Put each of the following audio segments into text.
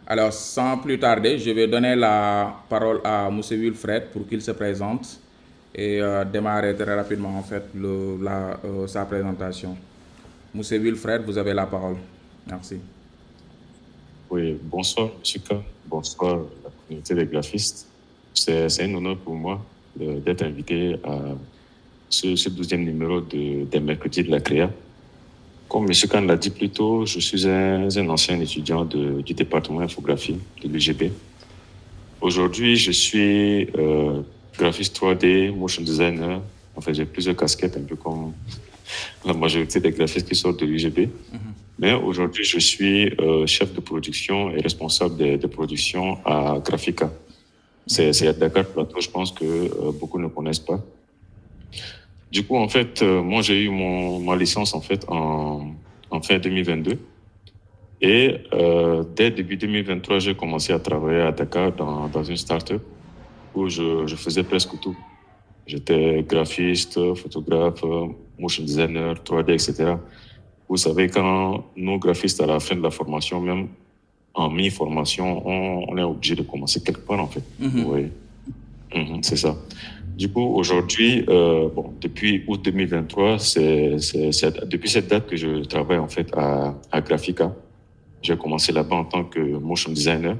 Alors, sans plus tarder, je vais donner la parole à M. Wilfred pour qu'il se présente et démarrer très rapidement en fait sa présentation. M. Wilfred, vous avez la parole. Merci. Oui, bonsoir, M. K. Bonsoir, la communauté des graphistes. C'est un honneur pour moi d'être invité à ce 12e numéro des mercredis de la CREA. Comme M. Khan l'a dit plus tôt, je suis un ancien étudiant du département infographie de l'UGB. Aujourd'hui, je suis graphiste 3D, motion designer. Enfin, j'ai plusieurs casquettes, un peu comme la majorité des graphistes qui sortent de l'UGB. Mais aujourd'hui, je suis chef de production et responsable de production à Graphica. C'est à Dakar Plateau, je pense que beaucoup ne connaissent pas. Du coup, en fait, moi, j'ai eu ma licence en fait en fin 2022. Et dès début 2023, j'ai commencé à travailler à Dakar dans une start-up où je faisais presque tout. J'étais graphiste, photographe, motion designer, 3D, etc. Vous savez, quand nous, graphistes, à la fin de la formation, même en mi-formation, on est obligé de commencer quelque part, en fait. Oui, c'est ça. Du coup, aujourd'hui, depuis août 2023, depuis cette date que je travaille, en fait, à Graphica. J'ai commencé là-bas en tant que motion designer.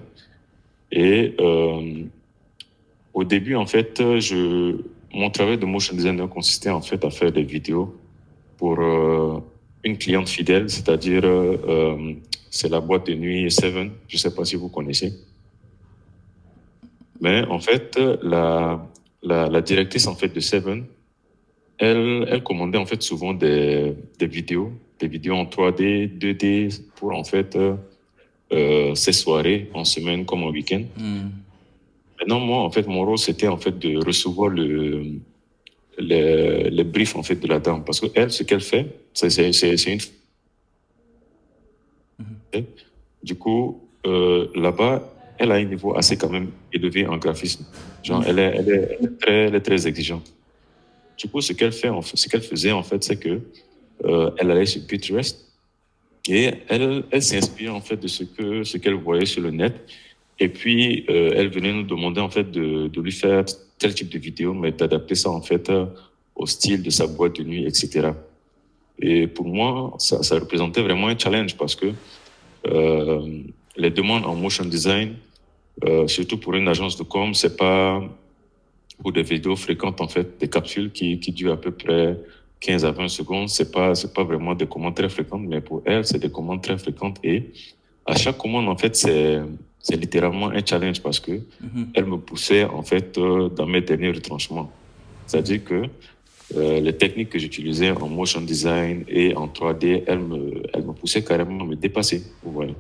Et au début, en fait, mon travail de motion designer consistait, en fait, à faire des vidéos pour une cliente fidèle, c'est-à-dire c'est la boîte de nuit Seven. Je ne sais pas si vous connaissez. Mais en fait, la directrice en fait de Seven, elle commandait en fait souvent des vidéos en 3D, 2D pour en fait ses soirées en semaine comme en week-end. Maintenant, moi, en fait, mon rôle, c'était en fait de recevoir les briefs en fait de la dame, parce que elle, ce qu'elle fait, c'est une. Du coup, là-bas, elle a un niveau assez quand même élevé en graphisme. Genre, elle est très exigeante. Du coup, ce qu'elle faisait en fait, c'est que elle allait sur Pinterest et elle s'inspirait en fait de ce qu'elle voyait sur le net. Et puis, elle venait nous demander en fait de lui faire tel type de vidéo, mais d'adapter ça en fait au style de sa boîte de nuit, etc. Et pour moi, ça représentait vraiment un challenge parce que les demandes en motion design, surtout pour une agence de com, c'est pas pour des vidéos fréquentes, en fait, des capsules qui durent à peu près 15 à 20 secondes. C'est pas vraiment des commandes très fréquentes, mais pour elle, c'est des commandes très fréquentes. Et à chaque commande, en fait, c'est littéralement un challenge parce que elle me poussait, en fait, dans mes derniers retranchements. C'est-à-dire que les techniques que j'utilisais en motion design et en 3D, elles me poussaient carrément à me dépasser. Vous voyez.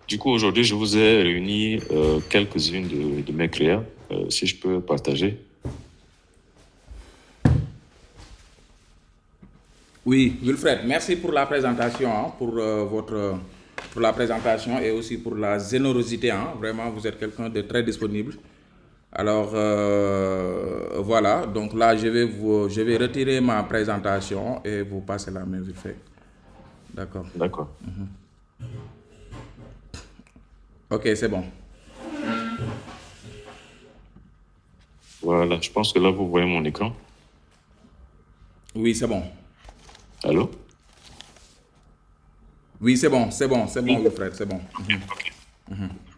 Du coup, aujourd'hui, je vous ai réuni quelques-unes de mes créas, si je peux partager. Oui, Wilfred, merci pour la présentation, hein, pour la présentation et aussi pour la générosité. Hein. Vraiment, vous êtes quelqu'un de très disponible. Alors voilà, donc là je vais retirer ma présentation et vous passer la main vite fait. D'accord. D'accord. Ok, c'est bon. Voilà, je pense que là, vous voyez mon écran. Oui, c'est bon. Allô? Oui, c'est bon, Wilfred, c'est bon.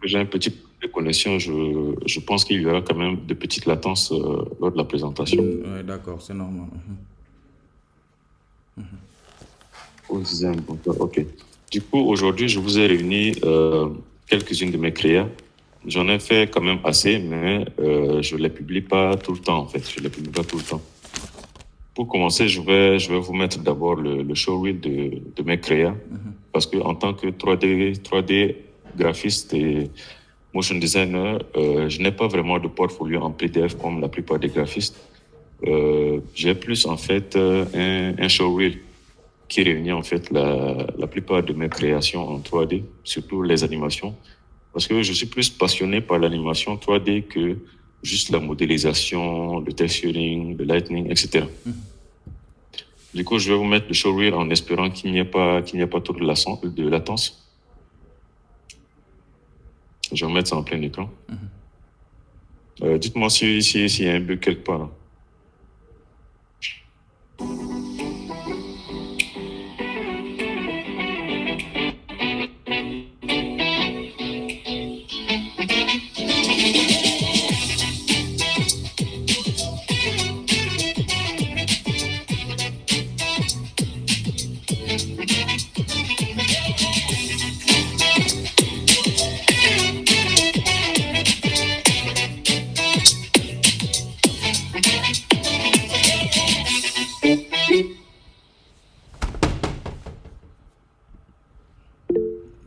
J'ai un petit problème de connexion. Je pense qu'il y aura quand même de petites latences lors de la présentation. Oui, d'accord, c'est normal. Ok. Du coup, aujourd'hui, je vous ai réuni quelques-unes de mes créas. J'en ai fait quand même assez, mais je ne les publie pas tout le temps, en fait. Je les publie pas tout le temps. Pour commencer, je vais vous mettre d'abord le showreel de mes créas. Parce que en tant que 3D graphiste et motion designer, je n'ai pas vraiment de portfolio en PDF comme la plupart des graphistes. J'ai plus, en fait, un showreel qui réunit en fait la plupart de mes créations en 3D, surtout les animations, parce que je suis plus passionné par l'animation 3D que juste la modélisation, le texturing, le lighting, etc. Du coup, je vais vous mettre le showreel en espérant qu'il n'y ait pas trop de latence. Je vais mettre ça en plein écran. Dites-moi s'il y a un bug quelque part.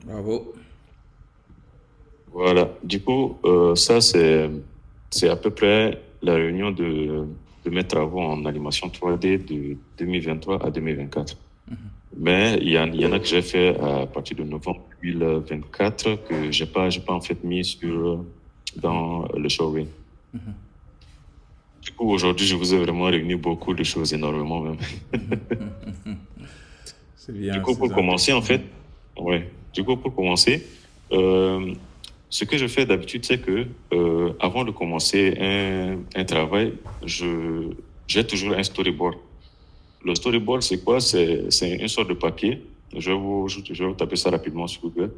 Bravo. Voilà. Du coup, ça, c'est à peu près la réunion de mes travaux en animation 3D de 2023 à 2024. Mais il y en a que j'ai fait à partir de novembre 2024 que j'ai pas en fait mis dans le showreel. Du coup, aujourd'hui, je vous ai vraiment réuni beaucoup de choses, énormément même. C'est bien. Du coup, pour commencer, en fait, ouais. Du coup, pour commencer, ce que je fais d'habitude, c'est que avant de commencer un travail, j'ai toujours un storyboard. Le storyboard, c'est quoi? C'est une sorte de papier. Je vais vous taper ça rapidement sur Google.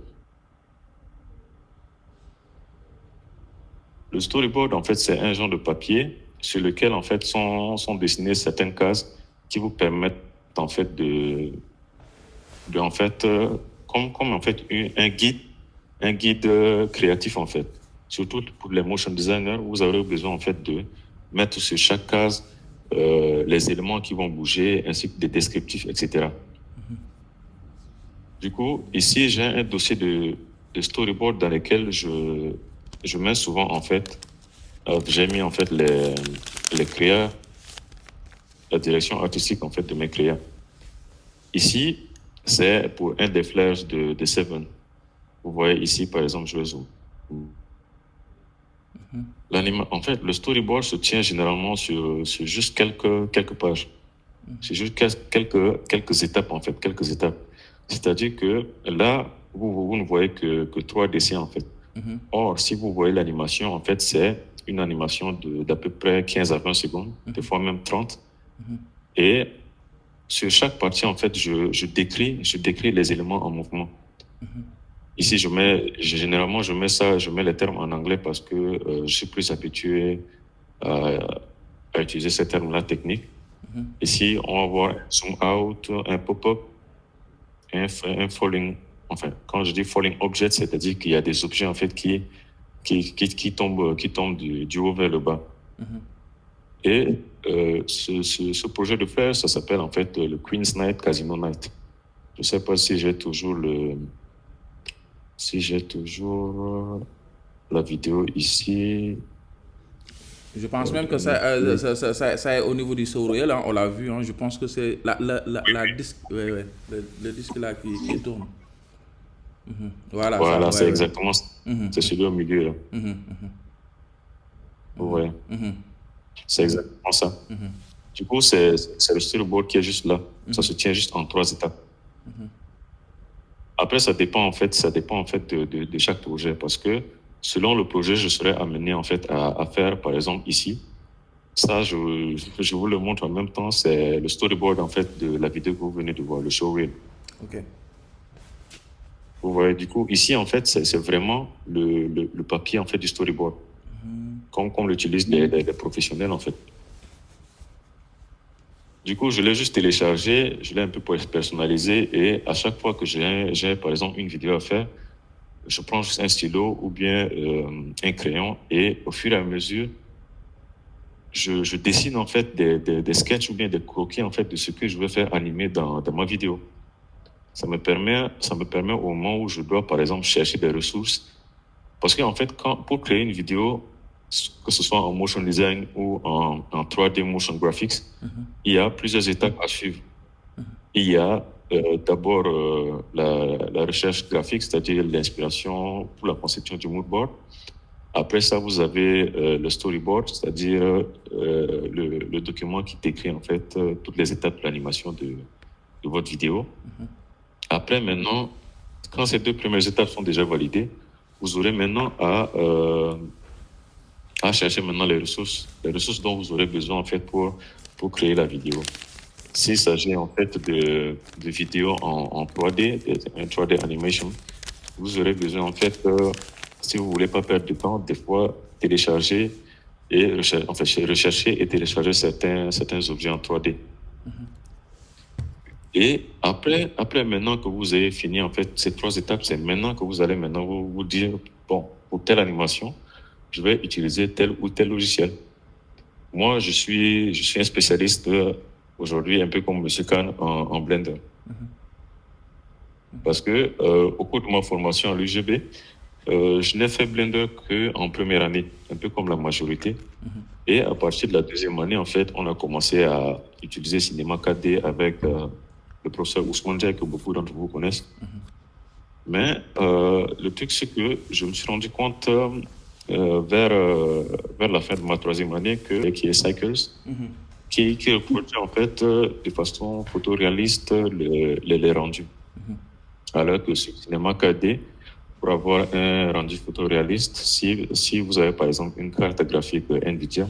Le storyboard, en fait, c'est un genre de papier sur lequel, en fait, sont dessinées certaines cases qui vous permettent, en fait, en fait, comme en fait, un guide créatif, en fait. Surtout pour les motion designers, vous aurez besoin, en fait, de mettre sur chaque case les éléments qui vont bouger, ainsi que des descriptifs, etc. Du coup, ici, j'ai un dossier de storyboard dans lequel je mets souvent, en fait, j'ai mis, en fait, les créas, la direction artistique, en fait, de mes créas. Ici, c'est pour un des flashs de Seven. Vous voyez ici, par exemple, je le zoome. En fait, le storyboard se tient généralement sur juste quelques pages. C'est juste quelques étapes, en fait, quelques étapes. C'est-à-dire que là, vous ne voyez que 3 dessins, en fait. Or, si vous voyez l'animation, en fait, c'est une animation d'à peu près 15 à 20 secondes, des fois même 30. Et sur chaque partie, en fait, je décris les éléments en mouvement. Ici, généralement, je mets les termes en anglais parce que je suis plus habitué à utiliser ces termes-là techniques. Ici, on va voir un zoom out, un pop-up, un falling. Enfin, quand je dis falling object, c'est-à-dire qu'il y a des objets, en fait, qui tombent du haut vers le bas. Et ce projet de faire, ça s'appelle, en fait, le Queen's Night Casino Night. Je ne sais pas si j'ai toujours la vidéo ici. Je pense même que ça est au niveau du showreel, hein, on l'a vu, hein, je pense que c'est la disque, le disque là qui tourne. Voilà, ça, Voilà, c'est ouais. exactement ça. C'est celui au milieu, là. Ouais, c'est exactement ça. Du coup, c'est le storyboard qui est juste là. Ça se tient juste en 3 étapes. Après, ça dépend en fait de chaque projet parce que selon le projet, je serais amené en fait à faire, par exemple, ici. Ça, je vous le montre en même temps. C'est le storyboard en fait de la vidéo que vous venez de voir, le showreel. Ok. Vous voyez, du coup, ici, en fait, c'est vraiment le papier en fait du storyboard, comme l'utilisent les professionnels en fait. Du coup, je l'ai juste téléchargé, je l'ai un peu personnalisé et à chaque fois que j'ai par exemple une vidéo à faire, je prends juste un stylo ou bien un crayon et au fur et à mesure, je dessine en fait des sketchs ou bien des croquis en fait de ce que je veux faire animer dans ma vidéo. Ça me permet au moment où je dois par exemple chercher des ressources parce qu'en fait, pour créer une vidéo, que ce soit en motion design ou en 3D motion graphics, il y a plusieurs étapes à suivre. Il y a d'abord la recherche graphique, c'est-à-dire l'inspiration pour la conception du mood board. Après ça, vous avez le storyboard, c'est-à-dire le document qui décrit en fait toutes les étapes de l'animation de votre vidéo. Après, maintenant, quand ces 2 premières étapes sont déjà validées, vous aurez maintenant à chercher maintenant les ressources dont vous aurez besoin en fait pour créer la vidéo. S'il s'agit en fait de vidéos en 3D, un 3D animation, vous aurez besoin en fait, si vous voulez pas perdre de temps, des fois télécharger et rechercher et télécharger certains objets en 3D. Et après maintenant que vous avez fini en fait ces 3 étapes, c'est maintenant que vous allez maintenant vous dire, bon, pour telle animation, je vais utiliser tel ou tel logiciel. Moi, je suis un spécialiste aujourd'hui, un peu comme M. Khan en Blender. Parce que au cours de ma formation à l'UGB, je n'ai fait Blender qu'en première année, un peu comme la majorité. Et à partir de la deuxième année, en fait, on a commencé à utiliser Cinema 4D avec le professeur Ousmane Diaye, que beaucoup d'entre vous connaissent. Mais le truc, c'est que je me suis rendu compte vers la fin de ma 3e année qui est Cycles, qui reproduit en fait de façon photoréaliste les rendus. Alors que sur Cinéma 4D, pour avoir un rendu photoréaliste, si vous avez par exemple une carte graphique NVIDIA,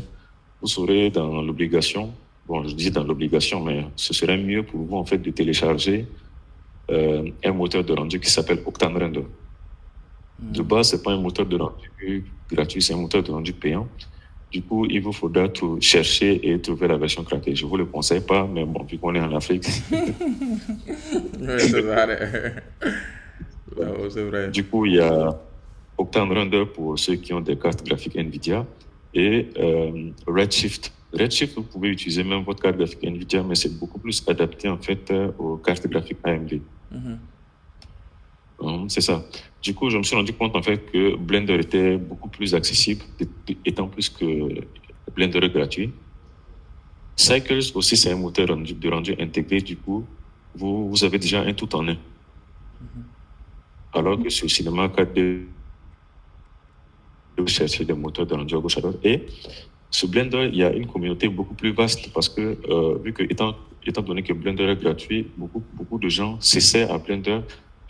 vous serez dans l'obligation, bon je dis dans l'obligation, mais ce serait mieux pour vous en fait de télécharger un moteur de rendu qui s'appelle Octane Render. De base, c'est pas un moteur de rendu gratuit, c'est un moteur de rendu payant. Du coup, il vous faudra chercher et trouver la version craquée. Je vous le conseille pas, mais bon, vu qu'on est en Afrique. Oui, c'est vrai. C'est vrai. Du coup, il y a Octane Render pour ceux qui ont des cartes graphiques NVIDIA et Redshift. Redshift, vous pouvez utiliser même votre carte graphique NVIDIA, mais c'est beaucoup plus adapté en fait aux cartes graphiques AMD. C'est ça. Du coup, je me suis rendu compte en fait que Blender était beaucoup plus accessible, étant plus que Blender est gratuit. Cycles aussi, c'est un moteur de rendu intégré. Du coup, vous avez déjà un tout en un. Alors que sur Cinema 4D, vous cherchez des moteurs de rendu à gauche à droite. Et sur Blender, il y a une communauté beaucoup plus vaste parce que, vu que étant donné que Blender est gratuit, beaucoup de gens s'essaient à Blender.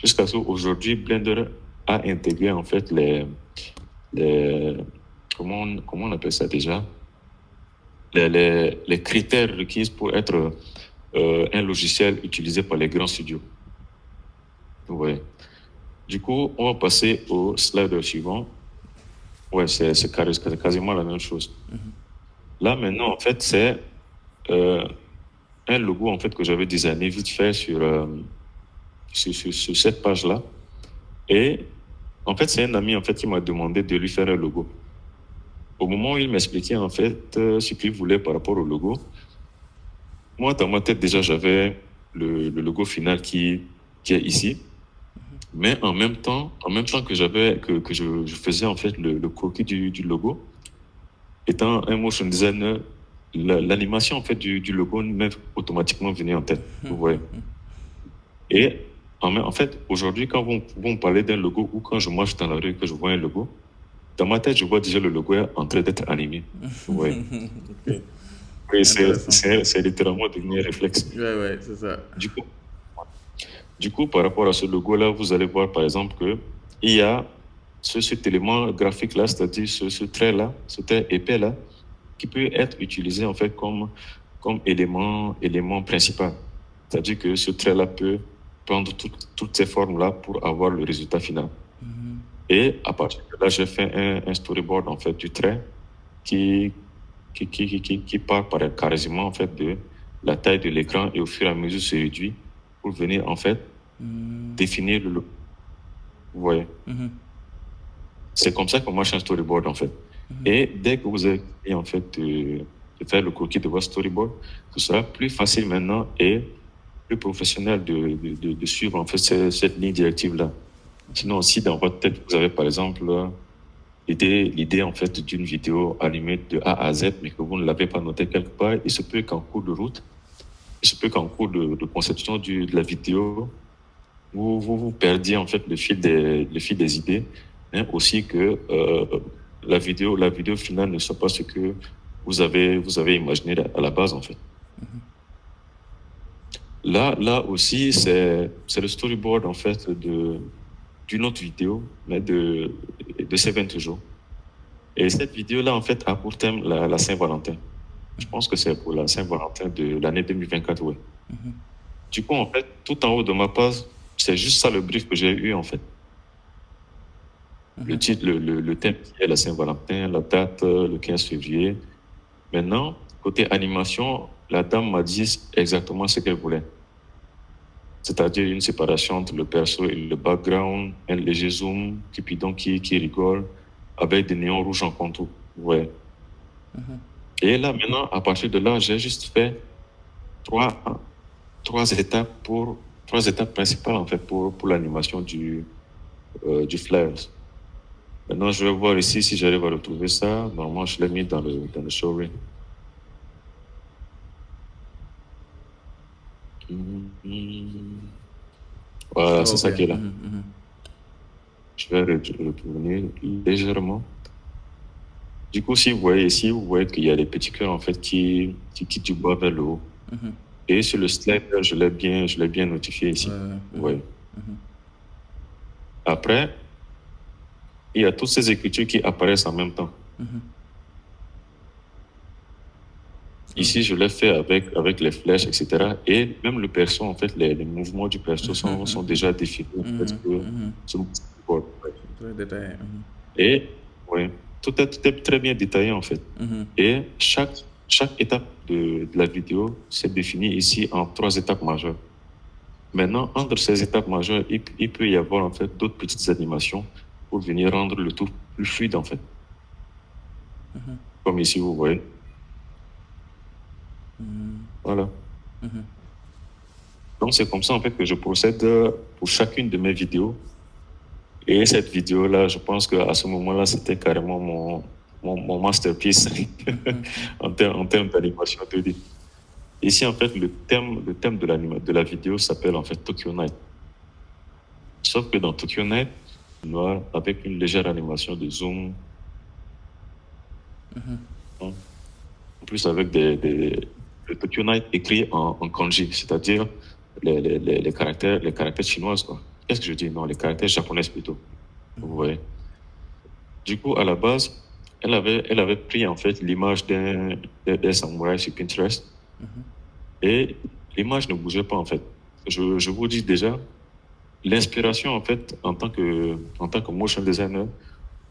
Jusqu'à ce qu'aujourd'hui, Blender a intégré en fait comment on appelle ça déjà, les critères requis pour être un logiciel utilisé par les grands studios. Ouais. Du coup, on va passer au slide suivant. Ouais, c'est quasiment la même chose. Là, maintenant, en fait, c'est un logo en fait que j'avais designé vite fait sur cette page-là. Et en fait, c'est un ami en fait qui m'a demandé de lui faire un logo. Au moment où il m'expliquait en fait ce qu'il voulait par rapport au logo, moi dans ma tête déjà j'avais le logo final qui est ici. Mais en même temps que je faisais en fait le croquis du logo, étant un motion designer, l'animation en fait du logo m'est automatiquement venue en tête. Vous voyez. Et en fait, aujourd'hui, quand vous me parlez d'un logo ou quand je marche dans la rue et que je vois un logo, dans ma tête, je vois déjà le logo en train d'être animé. Ouais. Okay. Oui, c'est littéralement devenu un réflexe. Ouais, c'est ça. Du coup, par rapport à ce logo-là, vous allez voir par exemple qu'il y a cet élément graphique-là, c'est-à-dire ce trait-là, ce trait épais-là, qui peut être utilisé en fait comme élément principal. C'est-à-dire que ce trait-là peut prendre toutes ces formes-là pour avoir le résultat final. Et à partir de là, j'ai fait un storyboard en fait du trait qui part quasiment en fait de la taille de l'écran et au fur et à mesure se réduit pour venir en fait définir le logo. Vous voyez. C'est comme ça qu'on marche un storyboard en fait. Et dès que vous avez en fait de faire le croquis de votre storyboard, ce sera plus facile maintenant et plus professionnel de suivre en fait cette ligne directive là. Sinon, si dans votre tête vous avez par exemple l'idée en fait d'une vidéo animée de A à Z, mais que vous ne l'avez pas noté quelque part, il se peut qu'en cours de route, il se peut qu'en cours de conception de la vidéo, vous perdiez en fait le fil des idées, hein, aussi que la vidéo finale ne soit pas ce que vous avez imaginé à la base en fait. Là aussi, c'est le storyboard en fait d'une autre vidéo, mais de Seven toujours. Et cette vidéo-là, en fait, a pour thème la Saint-Valentin. Je pense que c'est pour la Saint-Valentin de l'année 2024, ouais. Du coup, en fait, tout en haut de ma page, c'est juste ça le brief que j'ai eu, en fait. Le titre, le thème qui est la Saint-Valentin, la date, le 15 février. Maintenant, côté animation, la dame m'a dit exactement ce qu'elle voulait. C'est-à-dire une séparation entre le perso et le background, un léger zoom, Cupidon qui rigole, avec des néons rouges en contour. Ouais. Et là, maintenant, à partir de là, j'ai juste fait trois étapes principales, en fait, pour l'animation du flyer. Maintenant, je vais voir ici si j'arrive à retrouver ça. Normalement, je l'ai mis dans le showreel. Voilà, c'est ça qui est là. Je vais retourner légèrement. Du coup, si vous voyez ici, vous voyez qu'il y a des petits cœurs en fait qui quittent du bas vers le haut. Et sur le slide, je l'ai bien notifié ici. Ouais. Après, il y a toutes ces écritures qui apparaissent en même temps. Ici, je l'ai fait avec les flèches, etc. Et même le perso, en fait, les mouvements du perso sont déjà définis. Très détaillé. Et ouais, tout est très bien détaillé, en fait. Et chaque étape de la vidéo s'est définie ici en 3 étapes majeures. Maintenant, entre ces étapes majeures, il peut y avoir, en fait, d'autres petites animations pour venir rendre le tout plus fluide, en fait. Comme ici, vous voyez. Voilà. Donc, c'est comme ça, en fait, que je procède pour chacune de mes vidéos. Et cette vidéo-là, je pense qu'à ce moment-là, c'était carrément mon masterpiece en termes d'animation 2D. Ici, en fait, le thème de la vidéo s'appelle, en fait, Tokyo Night. Sauf que dans Tokyo Night, noir, avec une légère animation de zoom, en plus avec le Tokyo Night écrit en kanji, c'est-à-dire les caractères chinoises, quoi. Qu'est-ce que je dis? Non, les caractères japonais plutôt. Vous voyez. Du coup, à la base, elle avait pris en fait l'image d'un samouraï sur Pinterest et l'image ne bougeait pas en fait. Je vous dis déjà, l'inspiration en fait en tant que motion designer,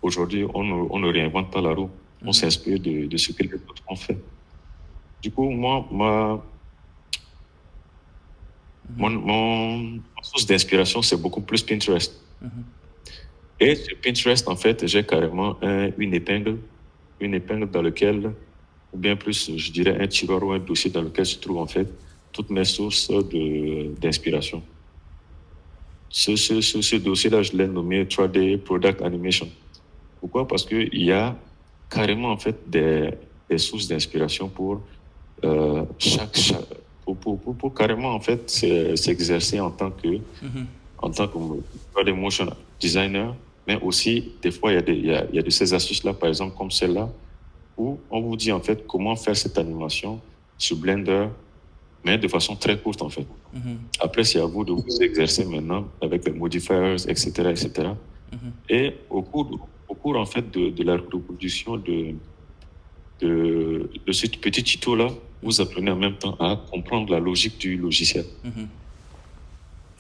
aujourd'hui, on ne réinvente pas la roue. On s'inspire de ce que les autres ont fait. Du coup, moi, mon source d'inspiration, c'est beaucoup plus Pinterest. Et sur Pinterest, en fait, j'ai carrément une épingle dans laquelle, ou bien plus, je dirais un tiroir ou un dossier dans lequel se trouvent en fait toutes mes sources d'inspiration. Ce dossier-là, je l'ai nommé 3D Product Animation. Pourquoi? Parce qu'il y a carrément en fait des sources d'inspiration pour pour carrément en fait s'exercer en tant que 3D motion designer, mais aussi des fois il y a de ces astuces là, par exemple comme celle-là, où on vous dit en fait comment faire cette animation sur Blender, mais de façon très courte en fait. Après, c'est à vous de vous exercer maintenant avec les modifiers, etc., etc. Et au cours en fait de la reproduction de ce petit tuto-là, vous apprenez en même temps à comprendre la logique du logiciel.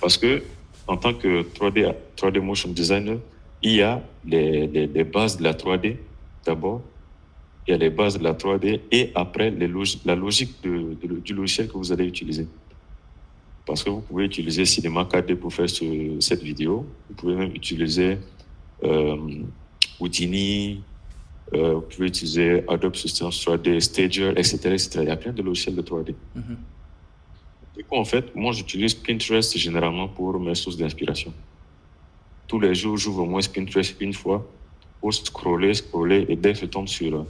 Parce que, en tant que 3D motion designer, il y a les bases de la 3D d'abord, il y a les bases de la 3D et après la logique du logiciel que vous allez utiliser. Parce que vous pouvez utiliser Cinema 4D pour faire cette vidéo. Vous pouvez même utiliser Houdini, vous pouvez utiliser Adobe Systems 3D, Stager, etc., etc. Il y a plein de logiciels de 3D. Du coup, en fait, moi, j'utilise Pinterest généralement pour mes sources d'inspiration. Tous les jours, j'ouvre au moins Pinterest une fois pour scroller, et dès que je tombe sur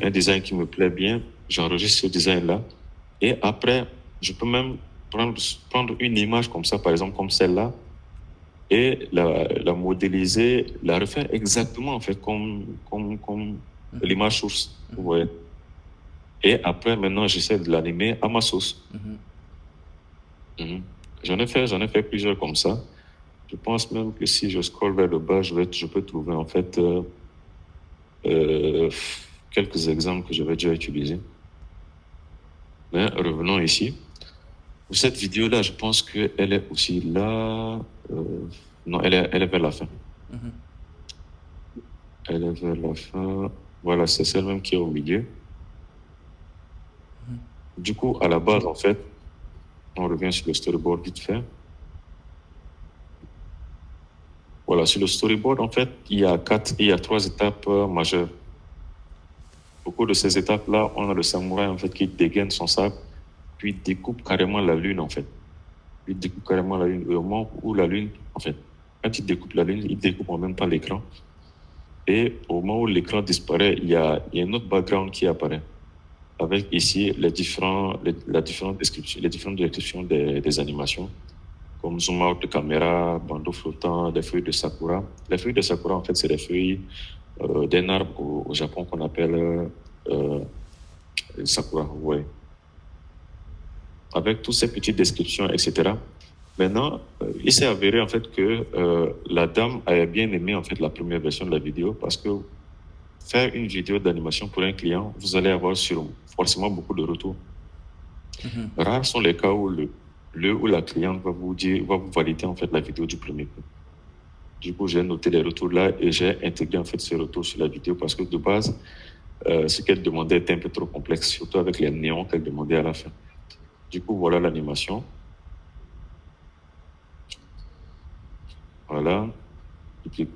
un design qui me plaît bien, j'enregistre ce design-là. Et après, je peux même prendre une image comme ça, par exemple, comme celle-là, et la modéliser, la refaire exactement, en fait, comme l'image source. Vous voyez. Et après, maintenant, j'essaie de l'animer à ma sauce. J'en ai fait plusieurs comme ça. Je pense même que si je scrolle vers le bas, je peux trouver en fait quelques exemples que j'avais déjà utilisés. Mais revenons ici. Pour cette vidéo-là, je pense qu'elle est aussi là. Non, elle est vers la fin. Elle est vers la fin. Voilà, c'est celle même qui est au milieu. Du coup, à la base, en fait, on revient sur le storyboard vite fait. Voilà, sur le storyboard, en fait, il y a 3 étapes majeures. Au cours de ces étapes-là, on a le samouraï, en fait, qui dégaine son sabre, puis découpe carrément la lune, en fait. Il découpe carrément la lune. Et au moment où la lune, en fait, quand il découpe la lune, il découpe en même temps l'écran. Et au moment où l'écran disparaît, il y a un autre background qui apparaît, avec ici les différentes descriptions des animations, comme zoom out de caméra, bandeau flottant, des feuilles de sakura. Les feuilles de sakura, en fait, c'est des feuilles d'un arbre au Japon qu'on appelle sakura, ouais. Avec toutes ces petites descriptions, etc. Maintenant, il s'est avéré en fait que la dame avait bien aimé en fait la première version de la vidéo parce que faire une vidéo d'animation pour un client, vous allez avoir forcément beaucoup de retours. Rares sont les cas où où la cliente va vous valider en fait la vidéo du premier coup. Du coup, j'ai noté les retours là et j'ai intégré en fait ces retours sur la vidéo parce que de base, ce qu'elle demandait était un peu trop complexe, surtout avec les néons qu'elle demandait à la fin. Du coup, voilà l'animation. Voilà,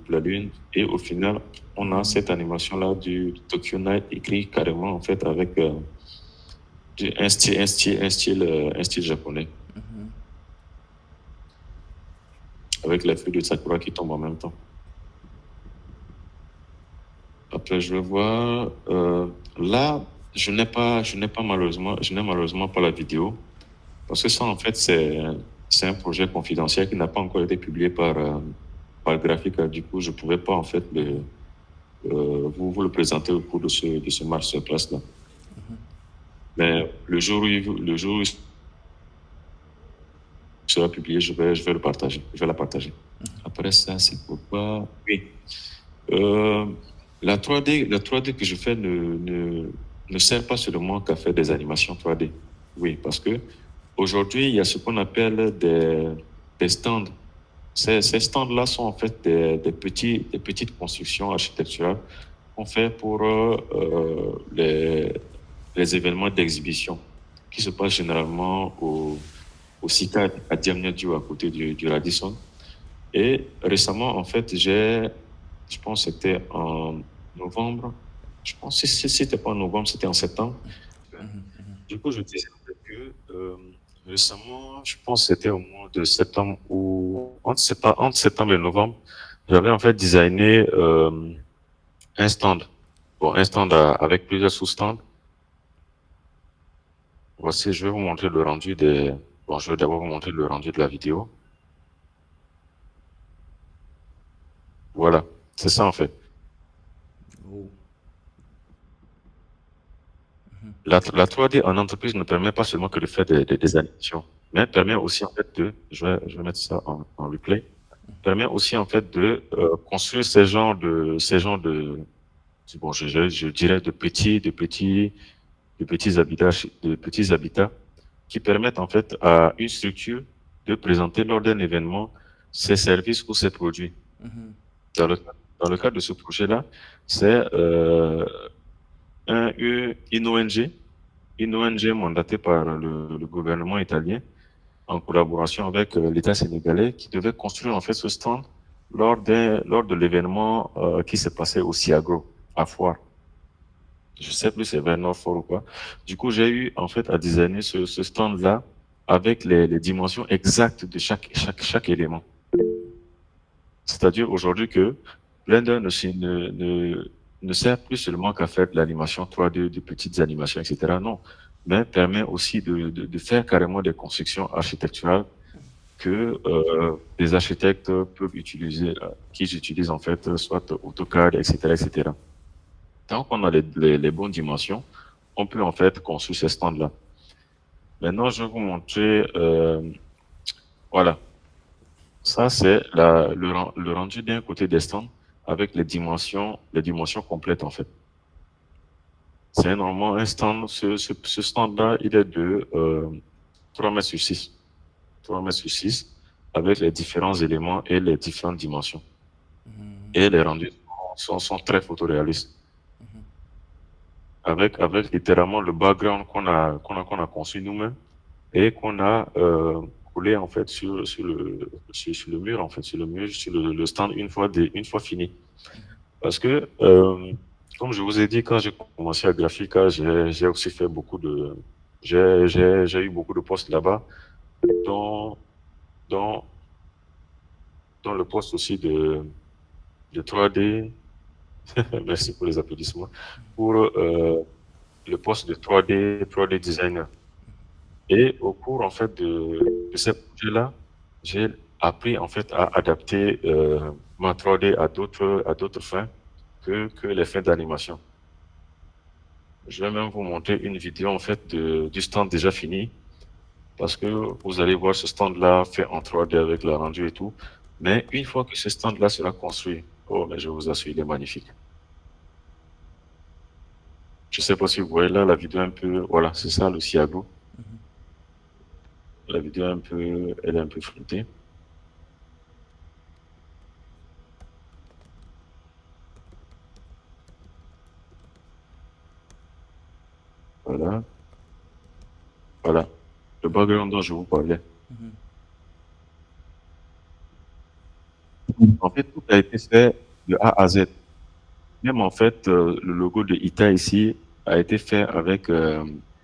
la lune. Et au final, on a cette animation-là du Tokyo Night écrit carrément en fait avec un style japonais. Avec les feuilles de sakura qui tombent en même temps. Après, je vais voir. Là, je n'ai malheureusement pas la vidéo. Parce que ça, en fait, c'est un projet confidentiel qui n'a pas encore été publié par Graphic. Du coup, je ne pouvais pas, en fait, vous le présenter au cours de ce match sur place-là. Mais le jour où il sera publié, je vais le partager. Je vais la partager. Après ça, c'est pourquoi. Oui. La 3D que je fais ne sert pas seulement qu'à faire des animations 3D. Oui, parce que aujourd'hui, il y a ce qu'on appelle des stands. Ces stands-là sont en fait des petites constructions architecturales qu'on fait pour les événements d'exhibition qui se passent généralement au CICAD à Diamniadio à côté du Radisson. Et récemment, en fait, je pense que c'était en novembre. Je pense que si c'était pas en novembre, c'était en septembre. Du coup, je disais en fait que récemment, je pense que c'était au mois de septembre ou entre septembre et novembre, j'avais en fait designé un stand. Bon, un stand avec plusieurs sous-stands. Voici, je vais vous montrer le rendu des. Bon, je vais d'abord vous montrer le rendu de la vidéo. Voilà, c'est ça en fait. La 3D en entreprise ne permet pas seulement que de faire des animations, mais permet aussi en fait je vais mettre ça en replay, permet aussi en fait de construire bon, je dirais de petits habitats qui permettent en fait à une structure de présenter lors d'un événement ses services ou ses produits. Dans le cadre de ce projet-là, c'est une ONG mandatée par le gouvernement italien en collaboration avec l'État sénégalais qui devait construire en fait ce stand lors de l'événement qui s'est passé au Siagro, à Foire. Je sais plus c'est vers Norfort ou quoi. Du coup, j'ai eu en fait à designer ce stand-là avec les dimensions exactes de chaque élément. C'est-à-dire aujourd'hui que Blender ne sert plus seulement qu'à faire de l'animation 3D, de petites animations, etc. Non, mais permet aussi de faire carrément des constructions architecturales que des architectes peuvent utiliser, qui utilisent en fait soit AutoCAD, etc., etc. Tant qu'on a les bonnes dimensions, on peut en fait construire ces stands-là. Maintenant, je vais vous montrer, voilà. Ça, c'est le rendu d'un côté des stands avec les dimensions complètes, en fait. C'est normalement un stand, ce stand-là, il est de 3 mètres sur 6. 3 mètres sur 6, avec les différents éléments et les différentes dimensions. Et les rendus sont très photoréalistes. Avec littéralement le background qu'on a construit nous-mêmes et qu'on a collé en fait sur le mur, en fait, sur le mur, sur le stand une fois fini. Parce que, comme je vous ai dit, quand j'ai commencé à Graphica, j'ai aussi fait j'ai eu beaucoup de postes là-bas, dont, dont, dont le poste aussi de 3D. Merci pour les applaudissements. Pour le poste de 3D designer. Et au cours, en fait, de ces projets-là, j'ai appris, en fait, à adapter ma 3D à d'autres fins que les fins d'animation. Je vais même vous montrer une vidéo, en fait, du stand déjà fini, parce que vous allez voir ce stand-là fait en 3D avec la rendu et tout. Mais une fois que ce stand-là sera construit, oh, mais je vous assure, il est magnifique. Je sais pas si vous voyez là la vidéo un peu, voilà, c'est ça le Siago. La vidéo un peu, elle est un peu floutée. Voilà, voilà. Le background dont je vous parlais. En fait, tout a été fait de A à Z. Même en fait, le logo de Ita ici a été fait avec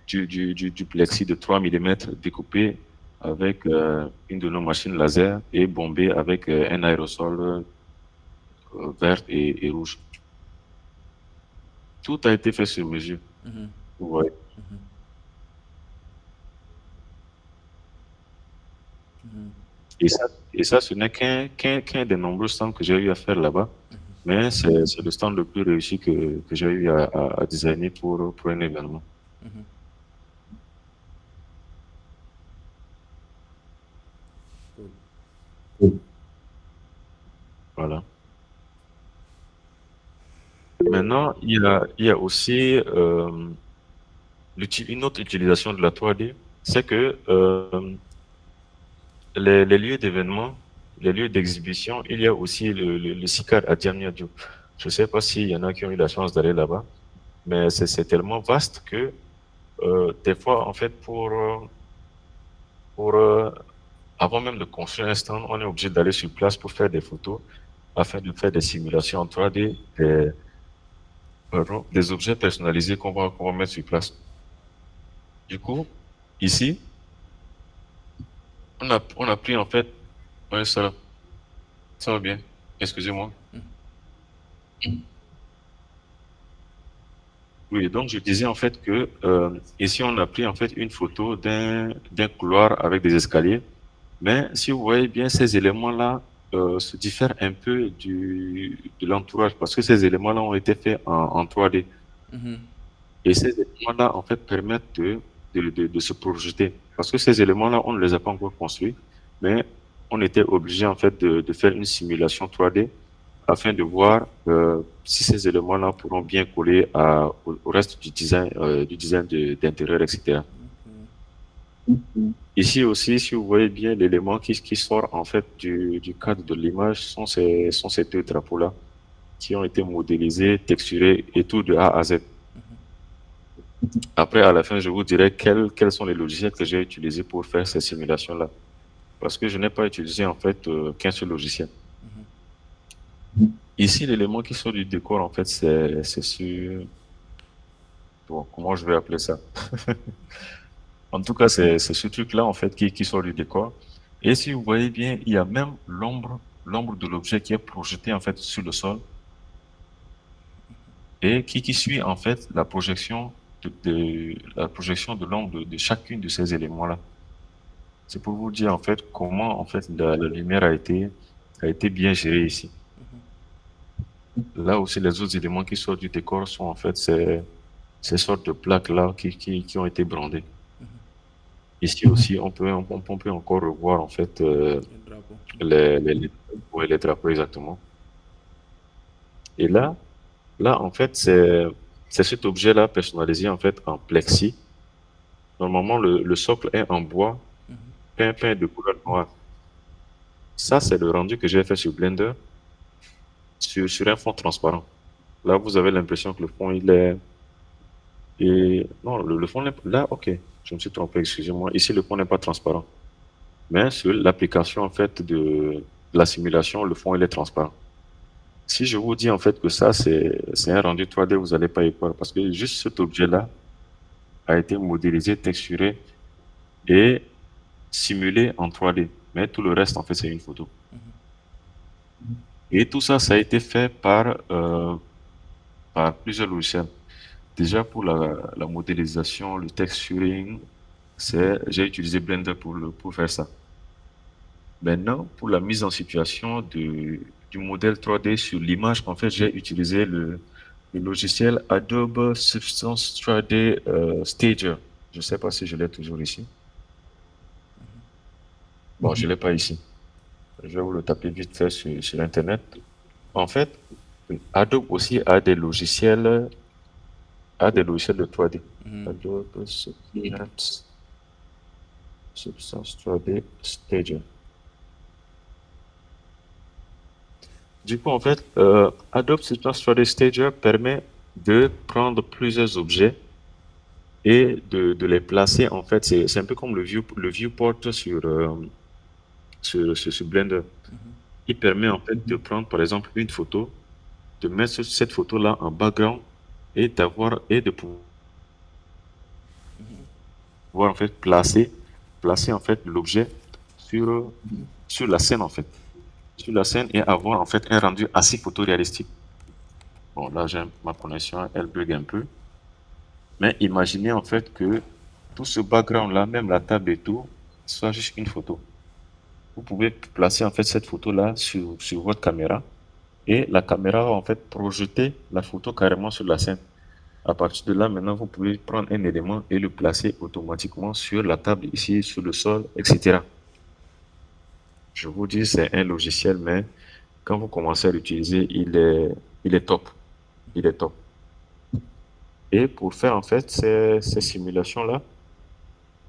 du plexi de 3 mm découpé avec une de nos machines laser et bombé avec un aérosol vert et rouge. Tout a été fait sur mesure. Vous voyez. Et ça, ce n'est qu'un des nombreux stands que j'ai eu à faire là-bas. Mais c'est le stand le plus réussi que j'ai eu à designer pour un événement. Voilà. Maintenant, il y a aussi une autre utilisation de la 3D, c'est que les lieux d'événement, les lieux d'exhibition, il y a aussi le CICAD à Diamniadio. Je ne sais pas s'il y en a qui ont eu la chance d'aller là-bas, mais c'est tellement vaste que des fois, en fait, pour avant même de construire un stand, on est obligé d'aller sur place pour faire des photos, afin de faire des simulations en 3D, des objets personnalisés qu'on va mettre sur place. Du coup, ici, on a pris en fait, ouais, ça va bien, excusez-moi. Oui, donc je disais en fait que ici on a pris en fait une photo d'un couloir avec des escaliers, mais si vous voyez bien ces éléments-là se diffèrent un peu de l'entourage parce que ces éléments-là ont été faits en 3D et ces éléments-là en fait permettent de se projeter parce que ces éléments-là on ne les a pas encore construits, mais on était obligé en fait de faire une simulation 3D afin de voir si ces éléments-là pourront bien coller au reste du design d'intérieur, etc. Ici aussi, si vous voyez bien, l'élément qui sort en fait du cadre de l'image sont ces deux drapeaux-là qui ont été modélisés, texturés et tout de A à Z. Après, à la fin, je vous dirai quels sont les logiciels que j'ai utilisés pour faire ces simulations-là. Parce que je n'ai pas utilisé en fait qu'un seul logiciel. Ici, l'élément qui sort du décor, en fait, c'est sur... Bon, comment je vais appeler ça? En tout cas, c'est ce truc-là, en fait, qui sort du décor. Et si vous voyez bien, il y a même l'ombre de l'objet qui est projetée, en fait, sur le sol et qui suit, en fait, la projection de l'ombre de chacune de ces éléments-là. C'est pour vous dire, en fait, comment, en fait, la lumière a été bien gérée ici. Là aussi, les autres éléments qui sortent du décor sont, en fait, ces sortes de plaques-là qui ont été brandées. Ici aussi, on peut encore revoir, en fait, ouais, les drapeaux exactement. Et là, en fait, c'est cet objet-là personnalisé en fait en plexi. Normalement, le socle est en bois peint de couleur noire. Ça, c'est le rendu que j'ai fait sur Blender sur un fond transparent. Là, vous avez l'impression que le fond, il est... Non, le fond, là, ok, je me suis trompé, excusez-moi. Ici, le fond n'est pas transparent. Mais sur l'application, en fait, de la simulation, le fond, il est transparent. Si je vous dis, en fait, que ça, c'est un rendu 3D, vous n'allez pas y croire. Parce que juste cet objet-là a été modélisé, texturé et simulé en 3D. Mais tout le reste, en fait, c'est une photo. Et tout ça, ça a été fait par plusieurs logiciels. Déjà, pour la modélisation, le texturing, j'ai utilisé Blender pour faire ça. Maintenant, pour la mise en situation du modèle 3D sur l'image, en fait, j'ai utilisé le logiciel Adobe Substance 3D Stager. Je ne sais pas si je l'ai toujours ici. Bon, je ne l'ai pas ici. Je vais vous le taper vite fait sur Internet. En fait, Adobe aussi a des logiciels de 3D. Adobe Substance 3D Stager. Du coup, en fait, Adobe Substance 3D Stager permet de prendre plusieurs objets et de les placer. En fait, c'est un peu comme le viewport sur Blender. Il permet en fait de prendre, par exemple, une photo, de mettre cette photo-là en background et de pouvoir en fait placer en fait l'objet sur la scène en fait. Sur la scène et avoir en fait un rendu assez photoréalistique. Bon, là, ma connexion, elle bug un peu. Mais imaginez en fait que tout ce background-là, même la table et tout, soit juste une photo. Vous pouvez placer en fait cette photo-là sur votre caméra et la caméra va en fait projeter la photo carrément sur la scène. À partir de là, maintenant, vous pouvez prendre un élément et le placer automatiquement sur la table ici, sur le sol, etc. Je vous dis, c'est un logiciel, mais quand vous commencez à l'utiliser, il est top. Il est top. Et pour faire en fait ces simulations-là,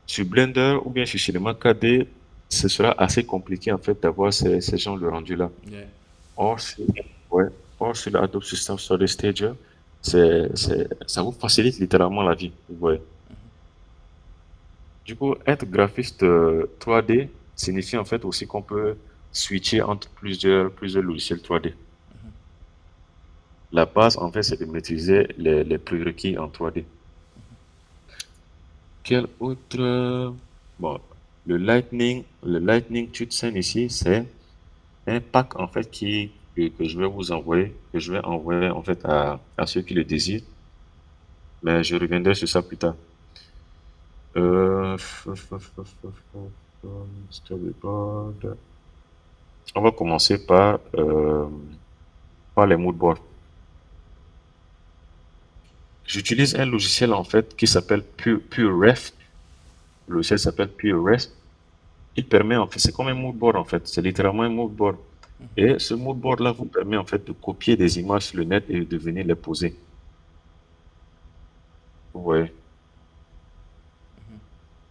sur Blender ou bien sur Cinema 4D, ce sera assez compliqué en fait d'avoir ces genres de rendus-là. Yeah. Or, ouais, or, sur l'Adobe System Story Stager, ça vous facilite littéralement la vie. Vous voyez. Du coup, être graphiste 3D signifie en fait aussi qu'on peut switcher entre plusieurs logiciels 3D. La base, en fait, c'est de maîtriser les prérequis en 3D. Quel autre... Bon, le Lightning TubeScene ici, c'est un pack en fait que je vais vous envoyer, que je vais envoyer en fait à ceux qui le désirent. Mais je reviendrai sur ça plus tard. Storyboard. On va commencer par les moodboards. J'utilise un logiciel en fait qui s'appelle PureRef. Le logiciel s'appelle PureRef. Il permet en fait, c'est comme un moodboard en fait, c'est littéralement un moodboard. Et ce moodboard là vous permet en fait de copier des images sur le net et de venir les poser. Vous voyez.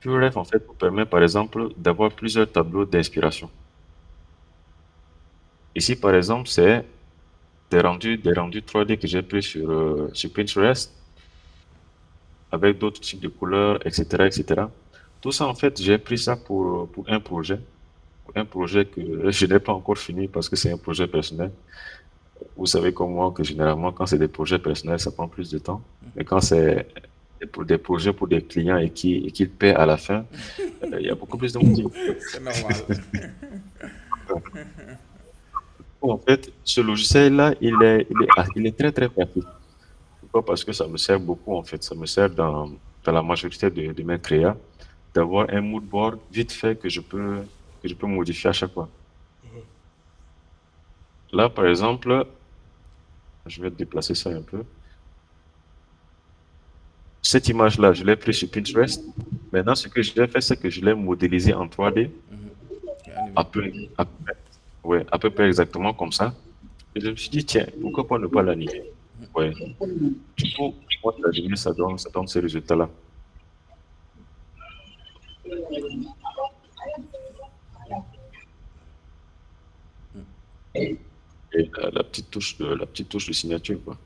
PureRef en fait vous permet par exemple d'avoir plusieurs tableaux d'inspiration. Ici par exemple c'est des rendus 3D que j'ai pris sur Pinterest avec d'autres types de couleurs, etc., etc. Tout ça en fait j'ai pris ça pour un projet. Un projet que je n'ai pas encore fini parce que c'est un projet personnel. Vous savez comme moi que généralement, quand c'est des projets personnels, ça prend plus de temps. Mais quand c'est des projets pour des clients et qu'ils paient à la fin, il y a beaucoup plus de motifs. C'est normal. En fait, ce logiciel-là, il est très, très pratique. Pourquoi? Parce que ça me sert beaucoup, en fait. Ça me sert dans la majorité de mes créas d'avoir un mood board vite fait que je peux modifier à chaque fois. Là, par exemple, je vais déplacer ça un peu. Cette image-là, je l'ai prise sur Pinterest. Maintenant, ce que je l'ai fait, c'est que je l'ai modélisé en 3D. Animé. Après, Ouais, à peu près exactement comme ça. Et je me suis dit, tiens, pourquoi pas ne pas l'animer? Ouais. Du coup, moi, l'animer, ça donne ces résultats-là. Et la petite touche de signature, quoi.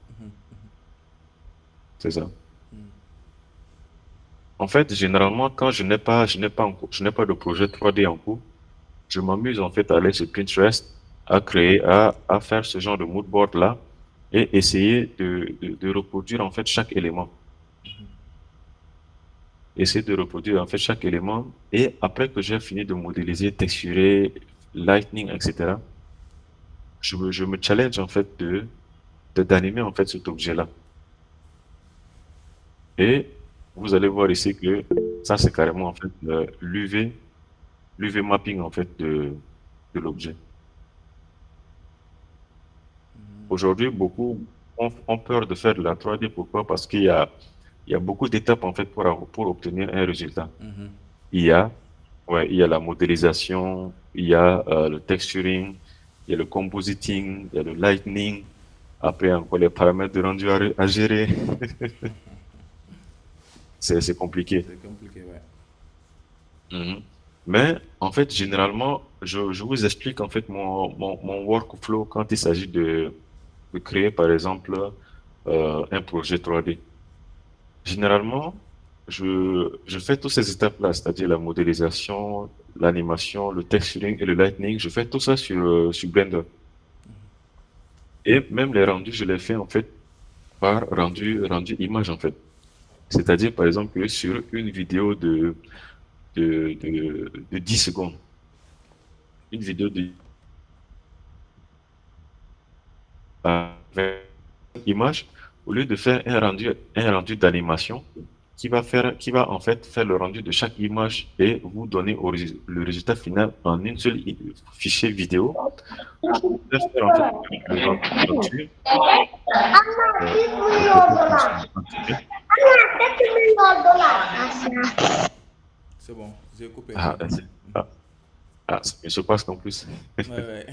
C'est ça. En fait, généralement, quand je n'ai pas de projet 3D en cours, je m'amuse en fait à aller sur Pinterest, à faire ce genre de mood board là et essayer de reproduire en fait chaque élément. Essayer de reproduire en fait chaque élément et après que j'ai fini de modéliser, texturer, lightning, etc., je me challenge en fait d'animer en fait cet objet-là. Et vous allez voir ici que ça c'est carrément en fait l'UV mapping en fait de l'objet. Aujourd'hui, beaucoup ont peur de faire de la 3D. Pourquoi? Parce il y a beaucoup d'étapes en fait pour obtenir un résultat. Il y a, ouais, il y a la modélisation, il y a le texturing, il y a le compositing, il y a le lightning. Après, encore les paramètres de rendu à gérer. C'est compliqué. C'est compliqué, ouais. Mhm. Mais en fait, généralement, je vous explique en fait mon workflow quand il s'agit de créer, par exemple, un projet 3D. Généralement, je fais toutes ces étapes-là, c'est-à-dire la modélisation, l'animation, le texturing et le lightning. Je fais tout ça sur Blender. Et même les rendus, je les fais en fait par rendu image en fait. C'est-à-dire, par exemple, que sur une vidéo de 10 secondes, une vidéo de 20 images, au lieu de faire un rendu d'animation, qui va en fait faire le rendu de chaque image et vous donner le résultat final en une seule fichier vidéo. Je vais faire en fait le rendu beaucoup plus intégré. C'est bon, j'ai coupé. Ah, ah, ah, ça me surpasse en plus. Ouais, ouais.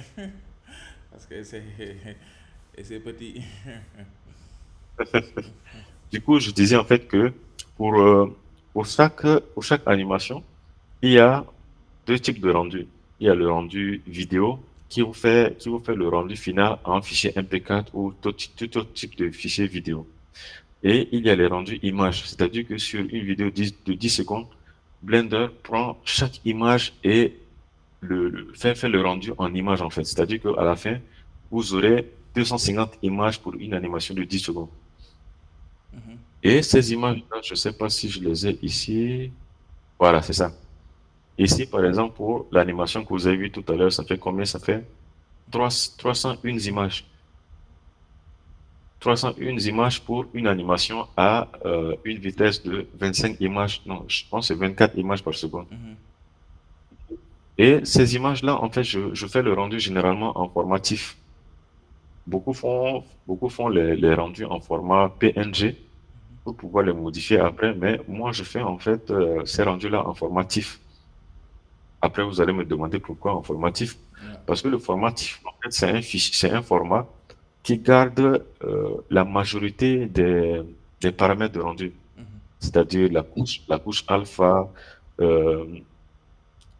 Parce que c'est et c'est petit. Du coup, je disais en fait que pour, euh, pour chaque animation, il y a deux types de rendu. Il y a le rendu vidéo qui vous fait le rendu final en fichier MP4 ou tout autre type de fichier vidéo. Et il y a les rendus images, c'est-à-dire que sur une vidéo de 10 secondes, Blender prend chaque image et fait le rendu en image en fait. C'est-à-dire qu'à la fin, vous aurez 250 images pour une animation de 10 secondes. Et ces images-là, je ne sais pas si je les ai ici. Voilà, c'est ça. Ici, par exemple, pour l'animation que vous avez vue tout à l'heure, ça fait combien? Ça fait 301 images. 301 images pour une animation à une vitesse de 25 images. Non, je pense que c'est 24 images par seconde. Et ces images-là, en fait, je fais le rendu généralement en format TIFF. Beaucoup font les rendus en format PNG pour pouvoir les modifier après, mais moi, je fais en fait ces rendus-là en format TIFF. Après, vous allez me demander pourquoi en formatif. Ouais. Parce que le formatif, en fait, c'est un format qui garde la majorité des paramètres de rendu. C'est-à-dire la couche alpha, euh,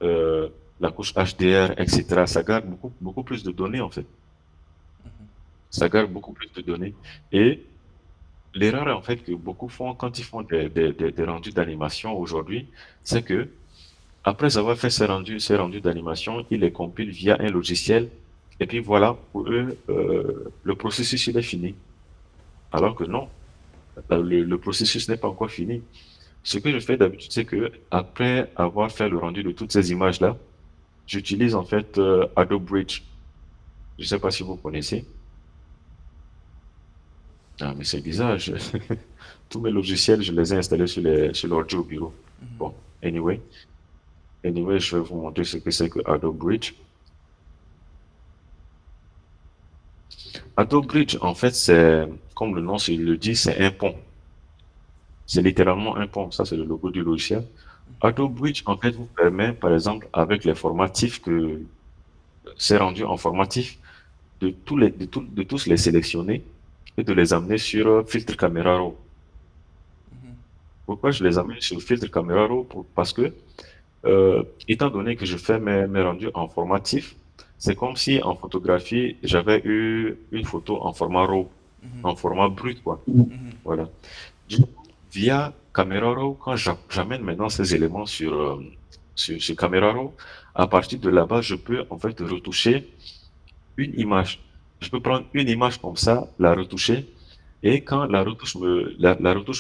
euh, la couche HDR, etc. Ça garde beaucoup plus de données, en fait. Ça garde beaucoup plus de données. Et l'erreur, en fait, que beaucoup font quand ils font des rendus d'animation aujourd'hui, c'est que après avoir fait ces rendus d'animation, ils les compilent via un logiciel. Et puis voilà, pour eux, le processus, il est fini. Alors que non, le processus n'est pas encore fini. Ce que je fais d'habitude, c'est que après avoir fait le rendu de toutes ces images-là, j'utilise en fait Adobe Bridge. Je ne sais pas si vous connaissez. Ah, mais c'est bizarre. Tous mes logiciels, je les ai installés sur l'ordi au bureau. Bon, anyway. Anyway, je vais vous montrer ce que c'est que Adobe Bridge. Adobe Bridge, en fait, c'est, comme le nom le dit, c'est un pont. C'est littéralement un pont. Ça, c'est le logo du logiciel. Adobe Bridge, en fait, vous permet, par exemple, avec les formatifs ces rendus informatifs, de tous les sélectionner et de les amener sur Filtre Camera Raw. Pourquoi je les amène sur Filtre Camera Raw? Parce que, étant donné que je fais mes rendus informatifs, c'est comme si en photographie, j'avais eu une photo en format RAW, en format brut, quoi. Voilà. Du coup, via Camera Raw, quand j'amène maintenant ces éléments sur Camera Raw, à partir de là-bas, je peux en fait retoucher une image. Je peux prendre une image comme ça, la retoucher, et quand la retouche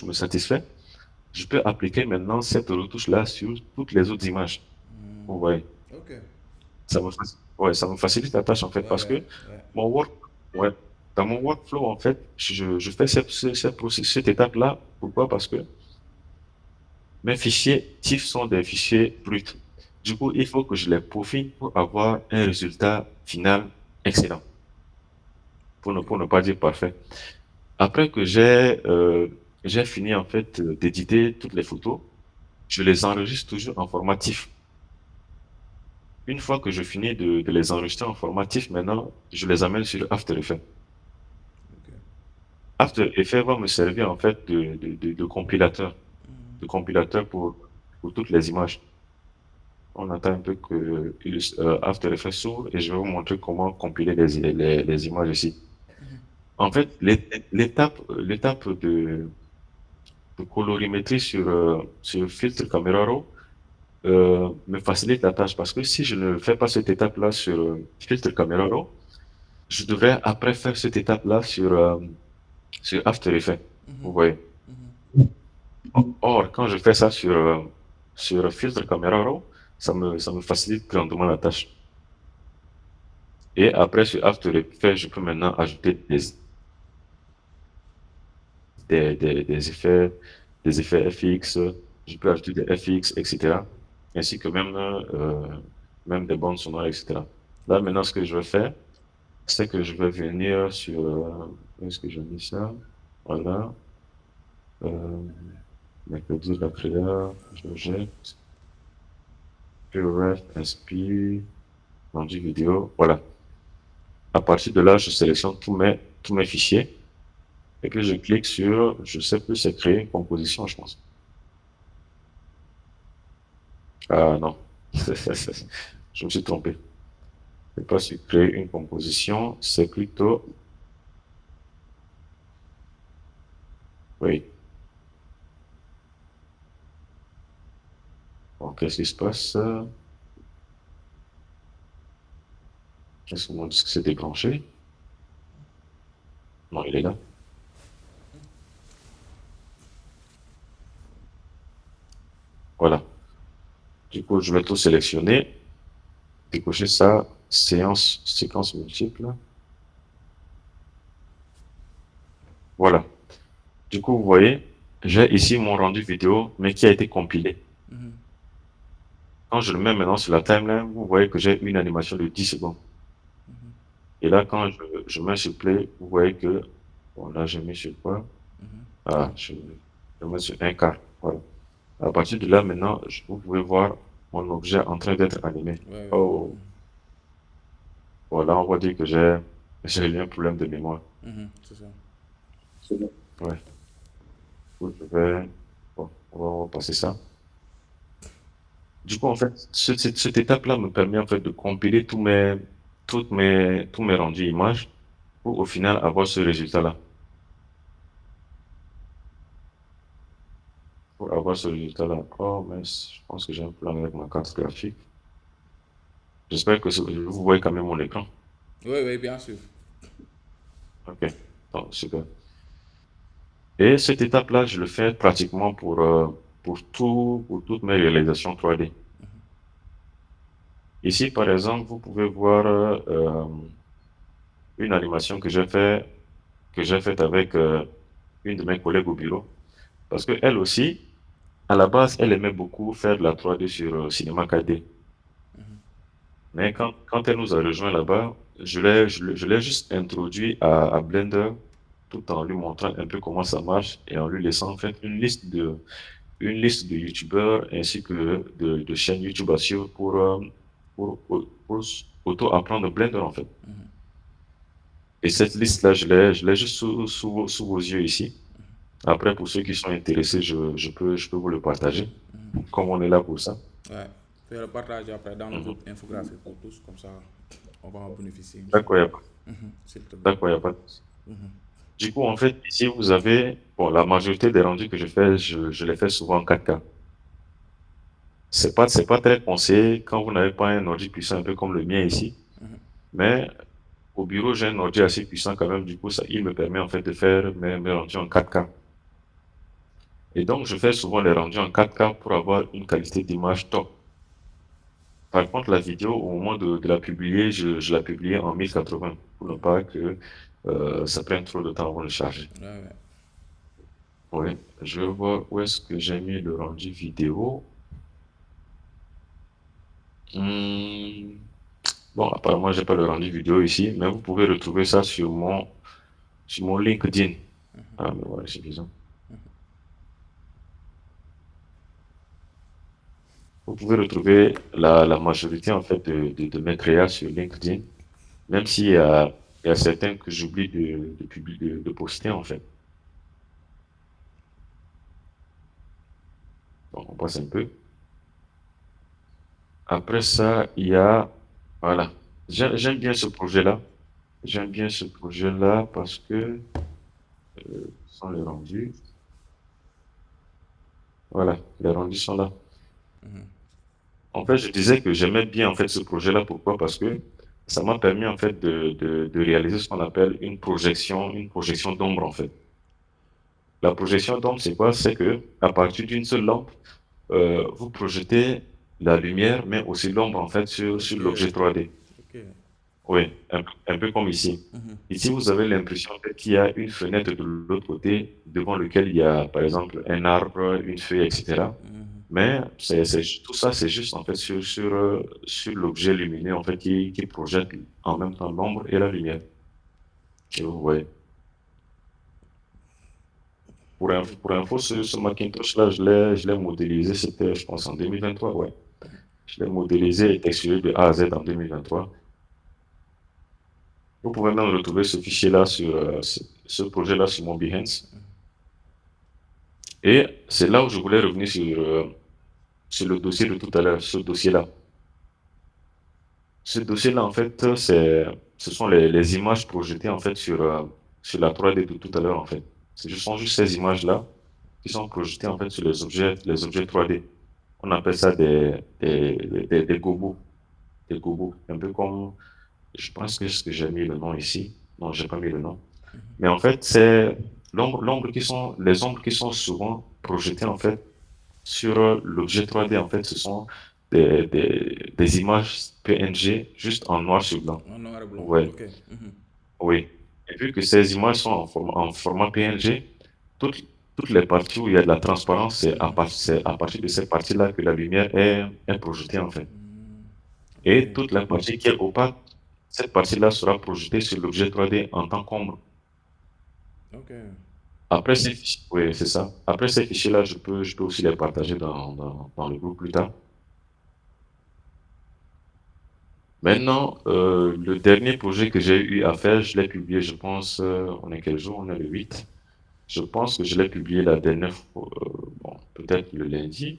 me satisfait, je peux appliquer maintenant cette retouche-là sur toutes les autres images. Vous voyez, Ok. ouais, ça me facilite la tâche en fait, Ouais, parce ouais, que ouais. mon work, ouais, dans mon workflow en fait, je fais cette étape-là. Pourquoi? Parce que mes fichiers TIFF sont des fichiers bruts. Du coup, il faut que je les peaufine pour avoir un résultat final excellent, Ok. pour ne pas dire parfait. Après que j'ai fini en fait d'éditer toutes les photos, je les enregistre toujours en format TIFF. Une fois que je finis de les enregistrer en format TIFF, maintenant, je les amène sur After Effects. Ok. After Effects va me servir en fait de compilateur pour toutes les images. On attend un peu que After Effects s'ouvre et je vais vous montrer comment compiler les images ici. En fait, l'étape de colorimétrie sur filtre Camera Raw me facilite la tâche parce que si je ne fais pas cette étape-là sur filtre Camera Raw, je devrais après faire cette étape-là sur After Effects. Vous voyez. Or, quand je fais ça sur filtre Camera Raw, ça me facilite grandement la tâche. Et après, sur After Effects, je peux maintenant ajouter des effets FX, je peux ajouter des FX, etc. Ainsi que même des bandes sonores, etc. Là, maintenant, ce que je vais faire, c'est que je vais venir sur... où est-ce que j'ai mis ça? Voilà. Euh, mercredi, la créa, je jette. PRF, SP, rendu vidéo. Voilà. À partir de là, je sélectionne tous mes fichiers et que je clique sur, je sais plus, c'est créer une composition, je pense. Ah non, je me suis trompé. C'est pas sur créer une composition, c'est plutôt, oui. Bon, qu'est-ce qui se passe? Est-ce que mon disque s'est déclenché? Non, il est là. Voilà. Du coup, je vais tout sélectionner, décocher ça, séquence multiple. Voilà. Du coup, vous voyez, j'ai ici mon rendu vidéo, mais qui a été compilé. Quand je le mets maintenant sur la timeline, vous voyez que j'ai une animation de 10 secondes. Et là, quand je mets sur play, vous voyez que, bon, là, j'ai mis sur quoi? Ah, je mets sur un quart. Voilà. À partir de là, maintenant, vous pouvez voir mon objet en train d'être animé. Ouais, ouais. Oh, voilà, on va dire que j'ai eu un problème de mémoire. C'est ça. Ouais. Donc, bon, on va passer ça. Du coup, en fait, cette étape-là me permet en fait de compiler tous mes rendus images pour au final avoir ce résultat-là. Pour avoir ce résultat-là. Oh, mais je pense que j'ai un problème avec ma carte graphique. J'espère que vous voyez quand même mon écran. Oui, oui, bien sûr. Ok, bon, super. Et cette étape-là, je le fais pratiquement pour toutes mes réalisations 3D. Ici, par exemple, vous pouvez voir une animation que j'ai faite avec une de mes collègues au bureau. Parce qu'elle aussi, à la base, elle aimait beaucoup faire de la 3D sur Cinema 4D. Mais quand elle nous a rejoint là-bas, je l'ai juste introduit à Blender tout en lui montrant un peu comment ça marche et en lui laissant en fait une liste de YouTubeurs ainsi que de chaînes YouTube à suivre pour auto-apprendre Blender, en fait. Et cette liste-là, je l'ai juste sous vos yeux ici. Après, pour ceux qui sont intéressés, je peux vous le partager, comme on est là pour ça. Ouais. Faire le partage après dans le Mhm. groupe infographie pour tous, comme ça on va en bénéficier, D'accord, il Inch'Allah. n'y a pas, S'il te plaît. d'accord, y a pas de souci. Du coup, en fait, ici, vous avez, bon, la majorité des rendus que je fais, je les fais souvent en 4K. C'est pas très conseillé quand vous n'avez pas un ordi puissant un peu comme le mien ici. Mais au bureau, j'ai un ordi assez puissant quand même. Du coup, ça, il me permet en fait de faire mes rendus en 4K. Et donc, je fais souvent les rendus en 4K pour avoir une qualité d'image top. Par contre, la vidéo, au moment de la publier, je la publie en 1080 pour ne pas que ça prenne trop de temps avant de charger. Ouais, ouais. Oui, je vois où est-ce que j'ai mis le rendu vidéo. Hmm, Bon, apparemment, j'ai pas le rendu vidéo ici, mais vous pouvez retrouver ça sur mon LinkedIn. Ah, mais voilà, c'est bizarre. Vous pouvez retrouver la majorité, en fait, de mes créas sur LinkedIn, même s'il y a certains que j'oublie de poster, en fait. Bon, on passe un peu. Après ça, il y a, voilà. J'aime bien ce projet-là. J'aime bien ce projet-là parce que, sont les rendus. Voilà, les rendus sont là. En fait, je disais que j'aimais bien en fait ce projet-là. Pourquoi? Parce que ça m'a permis en fait de réaliser ce qu'on appelle une projection d'ombre en fait. La projection d'ombre, c'est quoi? C'est que à partir d'une seule lampe, vous projetez la lumière, mais aussi l'ombre en fait sur Ok, l'objet 3D. ok. Oui, un peu comme ici. Ici, vous avez l'impression en fait, qu'il y a une fenêtre de l'autre côté devant lequel il y a, par exemple, un arbre, une feuille, etc. Mais tout ça, c'est juste en fait sur l'objet lumineux en fait qui projette en même temps l'ombre et la lumière. Et vous voyez. Pour info, ce Macintosh-là, je l'ai modélisé, c'était, je pense, en 2023, ouais. Je l'ai modélisé et texturé de A à Z en 2023. Vous pouvez même retrouver ce fichier-là ce projet-là sur mon Behance. Et c'est là où je voulais revenir sur le dossier de tout à l'heure, ce dossier-là. Ce dossier-là, en fait, ce sont les images projetées en fait sur la 3D de tout à l'heure, en fait. Ce sont juste ces images-là qui sont projetées en fait sur les objets 3D. On appelle ça des gobos. Des gobos. Un peu comme, je pense que j'ai mis le nom ici. Non, j'ai pas mis le nom. Mais en fait, c'est les ombres qui sont souvent projetées en fait sur l'objet 3D. En fait, ce sont des images PNG juste en noir sur blanc. En noir et blanc. Ouais, Ok. oui. Et vu que ces images sont en format PNG, toutes, toutes les parties où il y a de la transparence, c'est à partir de ces parties-là que la lumière est projetée en fait. Ok. Et toute la partie qui est opaque, cette partie-là sera projetée sur l'objet 3D en tant qu'ombre. Ok. Après ces fichiers, oui, c'est ça. Après ces fichiers-là, je peux aussi les partager dans le groupe plus tard. Maintenant, le dernier projet que j'ai eu à faire, je l'ai publié, je pense, on est quel jour? On est le 8. Je pense que je l'ai publié la dernière fois, bon, peut-être le lundi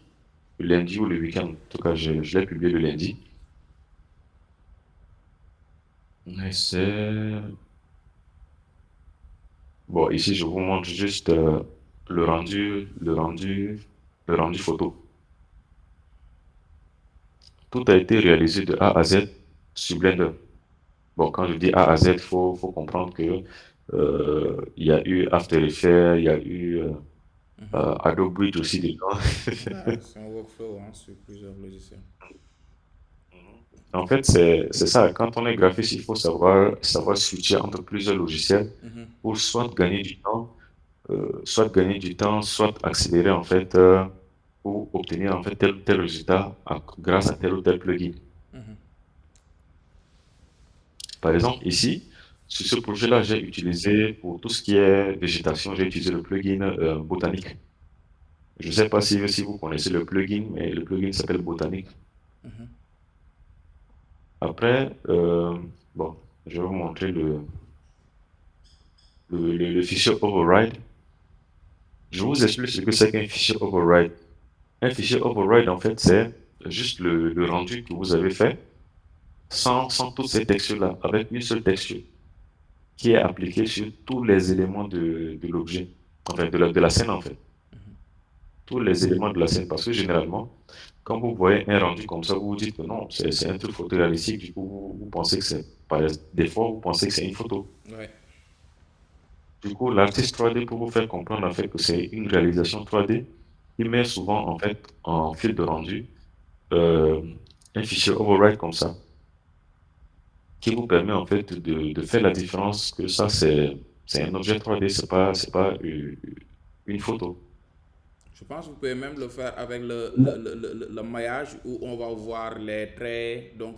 ou le week-end. En tout cas, je l'ai publié le lundi. Et bon, ici, je vous montre juste le rendu, le rendu, le rendu photo. Tout a été réalisé de A à Z sur Blender. Bon, quand je dis A à Z, il faut comprendre que il y a eu After Effects, il y a eu Adobe Bridge aussi dedans. Ah, c'est un workflow hein, sur plusieurs logiciels. En fait, c'est ça. Quand on est graphiste, il faut savoir switcher entre plusieurs logiciels pour soit accélérer en fait, ou obtenir en fait tel ou tel résultat grâce à tel ou tel plugin. Par exemple, ici, sur ce projet-là, j'ai utilisé pour tout ce qui est végétation, j'ai utilisé le plugin Botanique. Je ne sais pas si vous connaissez le plugin, mais le plugin s'appelle Botanique. Après, bon, je vais vous montrer le fichier override. Je vous explique ce que c'est qu'un fichier override. Un fichier override, en fait, c'est juste le rendu que vous avez fait sans toutes ces textures-là, avec une seule texture qui est appliquée sur tous les éléments de l'objet, enfin de la scène, en fait. Tous les éléments de la scène, parce que généralement, quand vous voyez un rendu comme ça, vous vous dites que non, c'est un truc photoréalistique, du coup, vous pensez que c'est, par des fois, vous pensez que c'est une photo. Ouais. Du coup, l'artiste 3D, pour vous faire comprendre en fait que c'est une réalisation 3D, il met souvent en fait en fil de rendu euh, un fichier override comme ça, qui vous permet en fait de faire la différence que ça c'est un objet 3D, c'est pas une photo. Je pense que vous pouvez même le faire avec le maillage où on va voir les traits, donc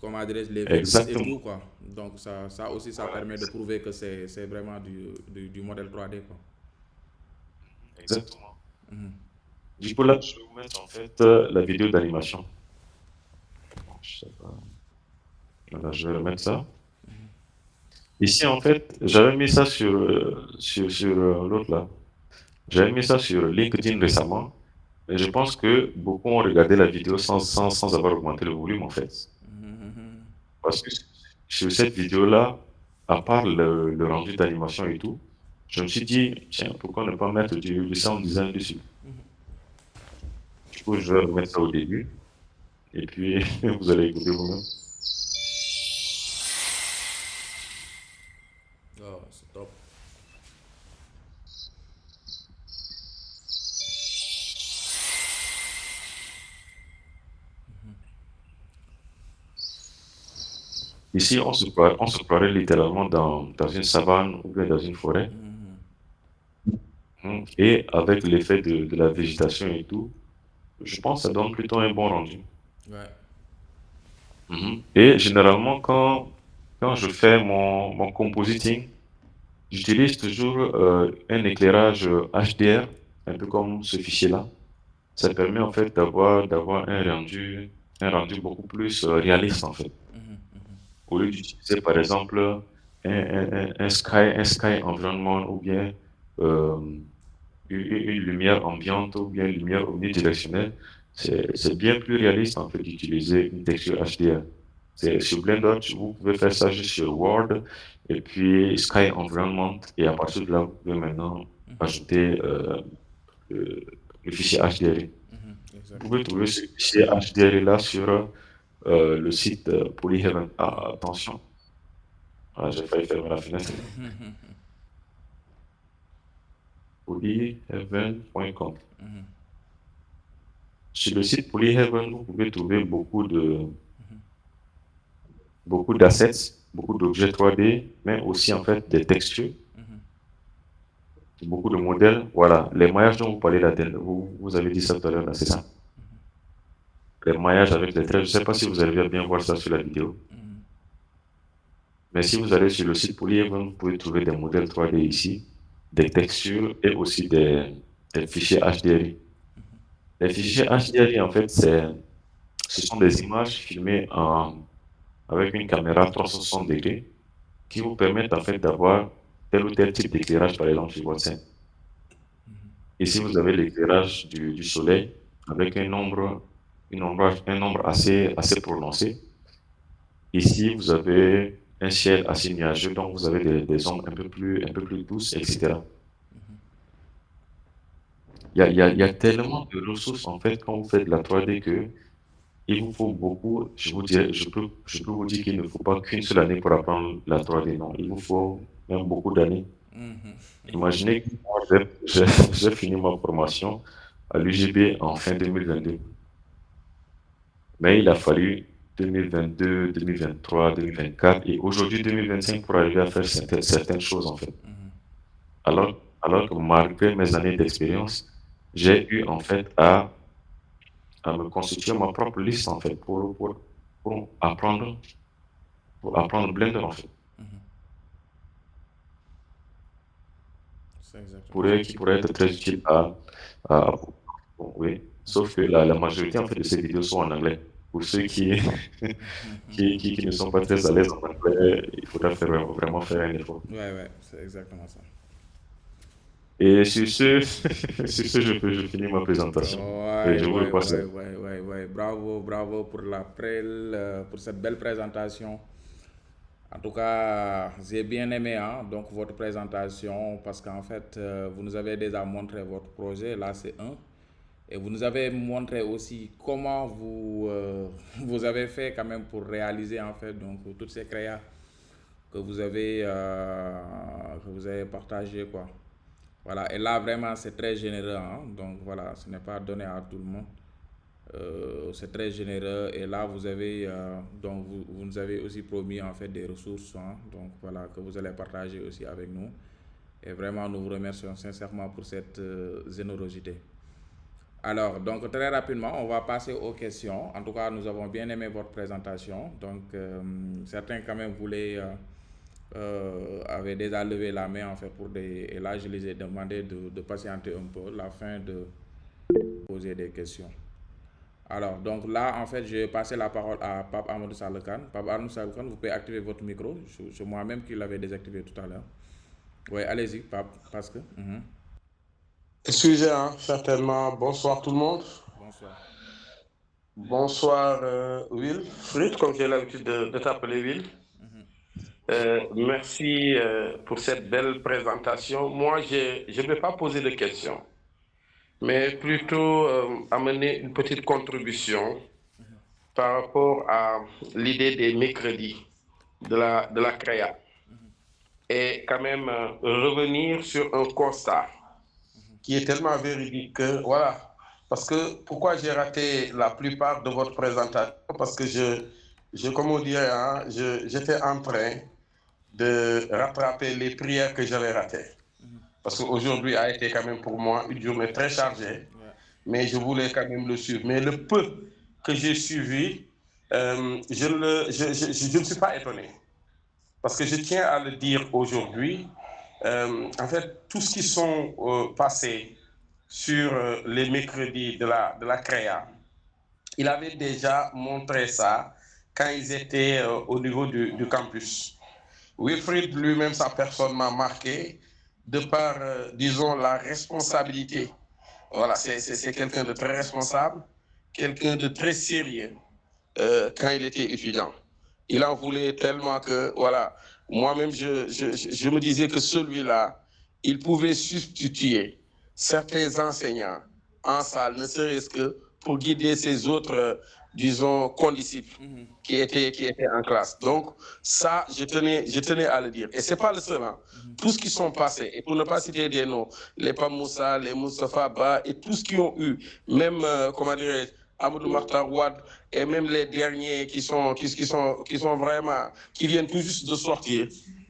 comment dirais-je, les vertices et tout, Exactement, quoi. Donc ça aussi, ça permet de prouver que c'est vraiment du modèle 3D, quoi. exactement. Mhm. Du coup là, je vais vous mettre en fait la vidéo d'animation. Bon, je sais pas. Voilà, je vais remettre ça. Ici en fait, j'avais mis ça sur l'autre là. J'avais mis ça sur LinkedIn récemment, mais je pense que beaucoup ont regardé la vidéo sans avoir augmenté le volume en fait. Mhm. Parce que sur cette vidéo-là, à part le rendu d'animation et tout, je me suis dit, tiens, pourquoi ne pas mettre du sound design dessus? Du coup, je vais remettre ça au début, et puis vous allez écouter vous-même. Oh, c'est top. Ici, on se croirait littéralement dans une savane ou bien dans une forêt, Mhm. et avec l'effet de la végétation et tout, je pense que ça donne plutôt un bon rendu. Ouais. Et généralement, quand je fais mon compositing, j'utilise toujours un éclairage HDR, un peu comme ce fichier-là. Ça permet en fait d'avoir un rendu beaucoup plus réaliste en fait. Au lieu d'utiliser par exemple un sky environnement ou bien euh, une lumière ambiante ou bien une lumière omnidirectionnelle, c'est bien plus réaliste en fait d'utiliser une texture HDR. C'est sur Blender, vous pouvez faire ça juste sur Word et puis Sky Environment et à partir de là, vous pouvez maintenant ajouter le, le fichier HDR. Mhm. Vous Exact. pouvez trouver ce fichier HDR là sur le site Polyheaven. Ah, attention, ah, j'ai failli fermer la fenêtre. Polyheaven.com. Sur le site Polyheaven, vous pouvez trouver beaucoup d'assets, beaucoup d'objets 3D, mais aussi en fait des textures, beaucoup de modèles. Voilà, les maillages dont vous parlez là, vous avez dit ça tout à l'heure, là, c'est ça. Les maillages avec les traits, je ne sais pas si vous arrivez à bien voir ça sur la vidéo, mais si vous allez sur le site Polyhaven, vous pouvez trouver des modèles 3D ici, des textures et aussi des fichiers HDRI. Les fichiers HDRI, en fait, ce sont des images filmées avec une caméra 360 degrés qui vous permettent en fait d'avoir tel ou tel type d'éclairage, par exemple, sur votre scène. Ici, vous avez l'éclairage du soleil avec un nombre assez prononcé. Ici, vous avez un ciel assez nuageux, donc vous avez des ombres un peu plus douces, etc. Il y a tellement de ressources en fait quand vous faites de la 3D que il vous faut beaucoup. Je vous dirais, je peux vous dire qu'il ne faut pas qu'une seule année pour apprendre la 3D, non. Il vous faut même beaucoup d'années. Imaginez que moi, j'ai fini ma formation à l'UGB en fin 2022. Mais il a fallu 2022, 2023, 2024 et aujourd'hui 2025 pour arriver à faire certaines choses en fait. Alors que malgré mes années d'expérience, j'ai eu en fait à me constituer ma propre liste en fait pour apprendre, pour apprendre Blender en fait. C'est exactement ça. Qui pourrait être très utile à bon, oui. Sauf que la majorité en fait de ces vidéos sont en anglais. pour ceux qui ne sont pas très à l'aise en anglais, il faudra vraiment faire un effort. Ouais, c'est exactement ça. Et sur ce, sur ce, je finis ma présentation. Et je vous repasse. Ouais. Bravo pour cette belle présentation. En tout cas, j'ai bien aimé donc votre présentation parce qu'en fait, vous nous avez déjà montré votre projet. Là, c'est un. Et vous nous avez montré aussi comment vous avez fait quand même pour réaliser en fait donc toutes ces créas que vous avez partagé quoi. Voilà, et là vraiment c'est très généreux, donc voilà, ce n'est pas donné à tout le monde. C'est très généreux et là vous avez donc vous nous avez aussi promis en fait des ressources, donc voilà que vous allez partager aussi avec nous. Et vraiment nous vous remercions sincèrement pour cette générosité. Alors, donc très rapidement, on va passer aux questions. En tout cas, nous avons bien aimé votre présentation. Donc, certains quand même avaient déjà levé la main en fait et là, je les ai demandé de patienter un peu la fin de poser des questions. Alors, donc là, en fait, je vais passer la parole à Pape Amadou Salekan. Pape Amadou Salekan, vous pouvez activer votre micro. C'est moi-même qui l'avais désactivé tout à l'heure. Oui, allez-y, Pape, parce que... Excusez, certainement. Bonsoir tout le monde. Bonsoir. Bonsoir Wilfried, comme j'ai l'habitude de t'appeler Will. Merci pour cette belle présentation. Moi, je ne vais pas poser de questions, mais plutôt amener une petite contribution par rapport à l'idée des mercredis de la CREA. Et quand même revenir sur un constat qui est tellement véridique que, voilà, parce que pourquoi j'ai raté la plupart de votre présentation? Parce que comme on dirait, j'étais en train de rattraper les prières que j'avais ratées. Parce qu'aujourd'hui a été quand même pour moi une journée très chargée, mais je voulais quand même le suivre. Mais le peu que j'ai suivi, je ne suis pas étonné. Parce que je tiens à le dire aujourd'hui, en fait, tout ce qui sont passés sur les mercredis de la CREA, il avait déjà montré ça quand ils étaient au niveau du campus. Wilfried lui-même, sa personne m'a marqué de par, disons, la responsabilité. Voilà, c'est quelqu'un de très responsable, quelqu'un de très sérieux quand il était étudiant. Il en voulait tellement que, voilà, moi-même, je me disais que celui-là, il pouvait substituer certains enseignants en salle, ne serait-ce que pour guider ses autres, disons, condisciples qui étaient en classe. Donc, ça, je tenais à le dire. Et ce n'est pas le seul. Tous ce qui sont passés, et pour ne pas citer des noms, les Pamoussa, les Moustapha Ba, et tous qui ont eu, même, comment dirais-je, Amadou Makhtar Ouad, et même les derniers qui viennent tout juste de sortir,